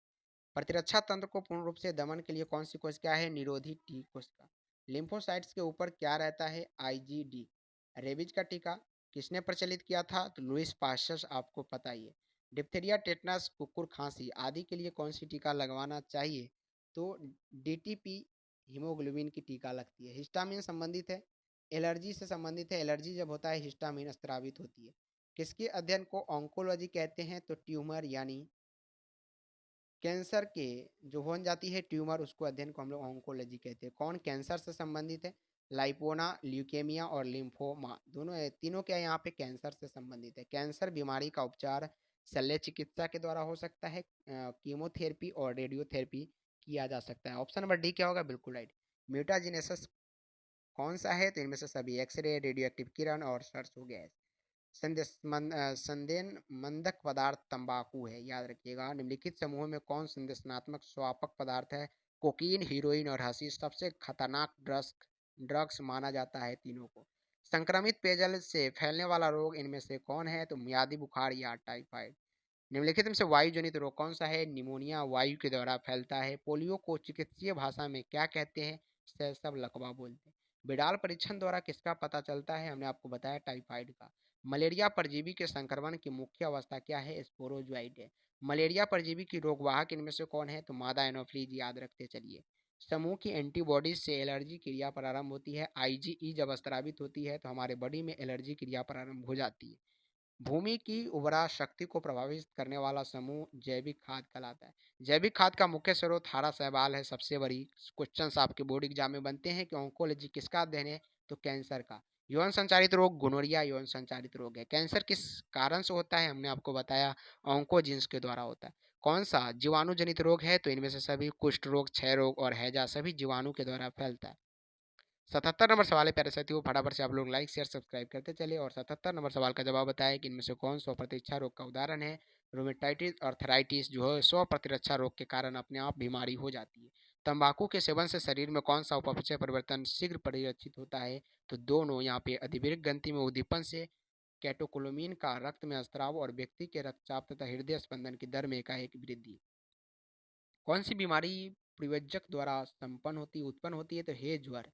प्रतिरक्षा तंत्र को पूर्ण रूप से दमन के लिए कौन सी कोशिका है? निरोधी टी कोशिका। लिम्फोसाइट्स के ऊपर क्या रहता है? आईजीडी। रेबीज का टीका किसने प्रचलित किया था? तो लुइस पास्चर, आपको पता ही है। डिप्थीरिया, टेटनस, कुकुर खांसी आदि के लिए कौन सी टीका लगवाना चाहिए? तो डीटीपी हीमोग्लोबिन की टीका लगती है। हिस्टामिन संबंधित है, एलर्जी से संबंधित है। एलर्जी जब होता है हिस्टामिन स्रावित होती है। किसके अध्ययन को ऑन्कोलॉजी कहते हैं? तो ट्यूमर यानी कैंसर के जो हो जाती है ट्यूमर उसको अध्ययन को हम लोग ऑन्कोलॉजी कहते हैं। कौन कैंसर से संबंधित है? लाइपोना, ल्यूकेमिया और लिम्फोमा दोनों तीनों क्या यहाँ पे कैंसर से संबंधित है। कैंसर बीमारी का उपचार शल्य चिकित्सा के द्वारा हो सकता है। कीमोथेरेपी और रेडियोथेरेपी किया जा सकता है। ऑप्शन नंबर डी क्या होगा? बिल्कुल राइट। म्यूटाजिनेसिस कौन सा है? तो इनमें से सभी एक्सरे, रेडियो एक्टिव किरण और सरसों गैस। संदेन मंदक पदार्थ तंबाकू है, याद रखिएगा। निम्नलिखित समूह में कौन संदेशनात्मक स्वापक पदार्थ है? कोकीन, हीरोइन और हशीश सबसे खतरनाक ड्रग्स माना जाता है तीनों को। संक्रमित पेयजल से फैलने वाला रोग इनमें से कौन है? तो मियादी बुखार या टाइफाइड। निम्नलिखित में से वायु जनित रोग कौन सा है? निमोनिया वायु के द्वारा फैलता है। पोलियो को चिकित्सीय भाषा में क्या कहते हैं? शैशव लकवा बोलते हैं। बिडाल परीक्षण द्वारा किसका पता चलता है? हमने आपको बताया टाइफाइड का। मलेरिया परजीवी के संक्रमण की मुख्य अवस्था क्या है? स्पोरोज्वाइट है। मलेरिया परजीवी की रोगवाहक इनमें से कौन है? तो मादा एनोफ्लीज, याद रखते चलिए। समूह की एंटीबॉडीज से एलर्जी क्रिया प्रारंभ होती है। आईजीई जब स्त्रावित होती है तो हमारे बॉडी में एलर्जी क्रिया प्रारंभ हो जाती है। भूमि की उर्वरा शक्ति को प्रभावित करने वाला समूह जैविक खाद कहलाता है। जैविक खाद का मुख्य स्रोत हरा शैवाल है। सबसे बड़ी क्वेश्चंस आपके बोर्ड एग्जाम में बनते हैं कि ऑन्कोलॉजी किसका अध्ययन है? तो कैंसर का। यौन संचारित रोग गोनोरिया यौन संचारित रोग है। कैंसर किस कारण से होता है? हमने आपको बताया ऑन्कोजीन्स के द्वारा होता है। कौन सा जीवाणु जनित रोग है? तो इनमें से सभी कुष्ठ रोग, क्षय रोग और हैजा सभी जीवाणु के द्वारा फैलता है। 77 नंबर सवाल है प्यारे साथियों, फटाफट से आप लोग लाइक शेयर सब्सक्राइब करते चले और 77 नंबर सवाल का जवाब बताएं कि इनमें से कौन स्व प्रतिरक्षा रोग का उदाहरण है? रोमेटाइटिस अर्थराइटिस जो है स्व प्रतिरक्षा रोग के कारण अपने आप बीमारी हो जाती है। तंबाकू के सेवन से शरीर में कौन सा उपापचय परिवर्तन शीघ्र परिलक्षित होता है? तो दोनों। यहाँ पे अधिवृक्क ग्रंथि में उद्दीपन से कैटोकोलोमीन का रक्त में स्त्राव और व्यक्ति के रक्तचाप तथा हृदय स्पंदन की दर में एकाएक वृद्धि। कौन सी बीमारी परिवजक द्वारा उत्पन्न होती है? तो हे ज्वर।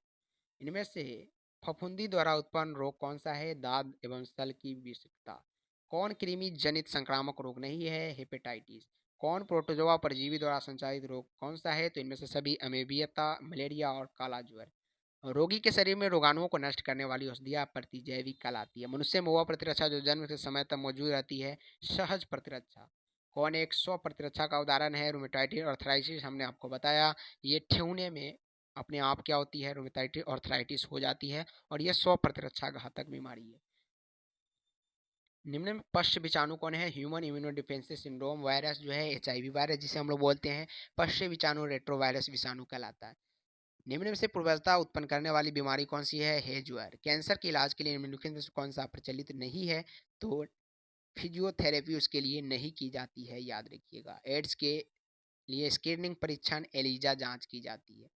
इनमें से फफूंदी द्वारा उत्पन्न रोग कौन सा है? दाद एवं सल की विषाक्तता। कौन कृमि जनित संक्रामक रोग नहीं है? हेपेटाइटिस। कौन प्रोटोजोआ परजीवी द्वारा संचालित रोग कौन सा है? तो इनमें से सभी अमेबियता, मलेरिया और काला ज्वर। रोगी के शरीर में रोगाणुओं को नष्ट करने वाली औषधियाँ प्रतिजैविक कहलाती है। मनुष्य में वह प्रतिरक्षा जो जन्म के समय तक मौजूद रहती है, सहज प्रतिरक्षा। कौन एक स्व प्रतिरक्षा का उदाहरण है? रूमेटाइटिस अर्थराइटिस, हमने आपको बताया ये ठेहुने में अपने आप क्या होती है? रूमेटाइटिस अर्थराइटिस हो जाती है और यह स्व प्रतिरक्षा घातक बीमारी है। निम्न में पश्च विषाणु कौन है? Human immuno defensive syndrome virus जो है एचआईवी वायरस जिसे हम लोग बोलते हैं, पश्च विषाणु रेट्रोवायरस विषाणु कहलाता है। निम्न में से पूर्वजता उत्पन्न करने वाली बीमारी कौन सी है? हे ज्वर। कैंसर के इलाज के लिए निम्नलिखित में से कौन सा प्रचलित नहीं है? तो फिजियोथेरेपी उसके लिए नहीं की जाती है, याद रखिएगा। एड्स के लिए स्क्रीनिंग परीक्षण एलिजा जांच की जाती है।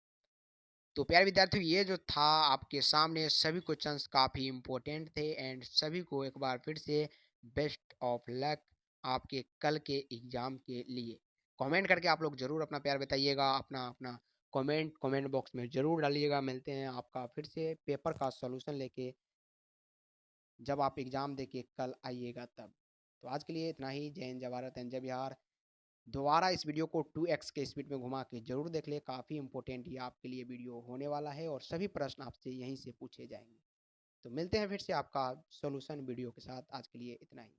तो प्यारे विद्यार्थियों ये जो था आपके सामने सभी क्वेश्चंस काफ़ी इंपॉर्टेंट थे एंड सभी को एक बार फिर से बेस्ट ऑफ लक आपके कल के एग्ज़ाम के लिए। कमेंट करके आप लोग ज़रूर अपना प्यार बताइएगा, अपना अपना कमेंट बॉक्स में ज़रूर डालिएगा। मिलते हैं आपका फिर से पेपर का सॉल्यूशन लेके जब आप एग्ज़ाम देके कल आइएगा तब। तो आज के लिए इतना ही। जय हिंद, जय भारत एंड जय बिहार। दोबारा इस वीडियो को 2x के स्पीड में घुमा के जरूर देख ले, काफ़ी इंपॉर्टेंट ये आपके लिए वीडियो होने वाला है और सभी प्रश्न आपसे यहीं से पूछे जाएंगे। तो मिलते हैं फिर से आपका सॉल्यूशन वीडियो के साथ। आज के लिए इतना ही।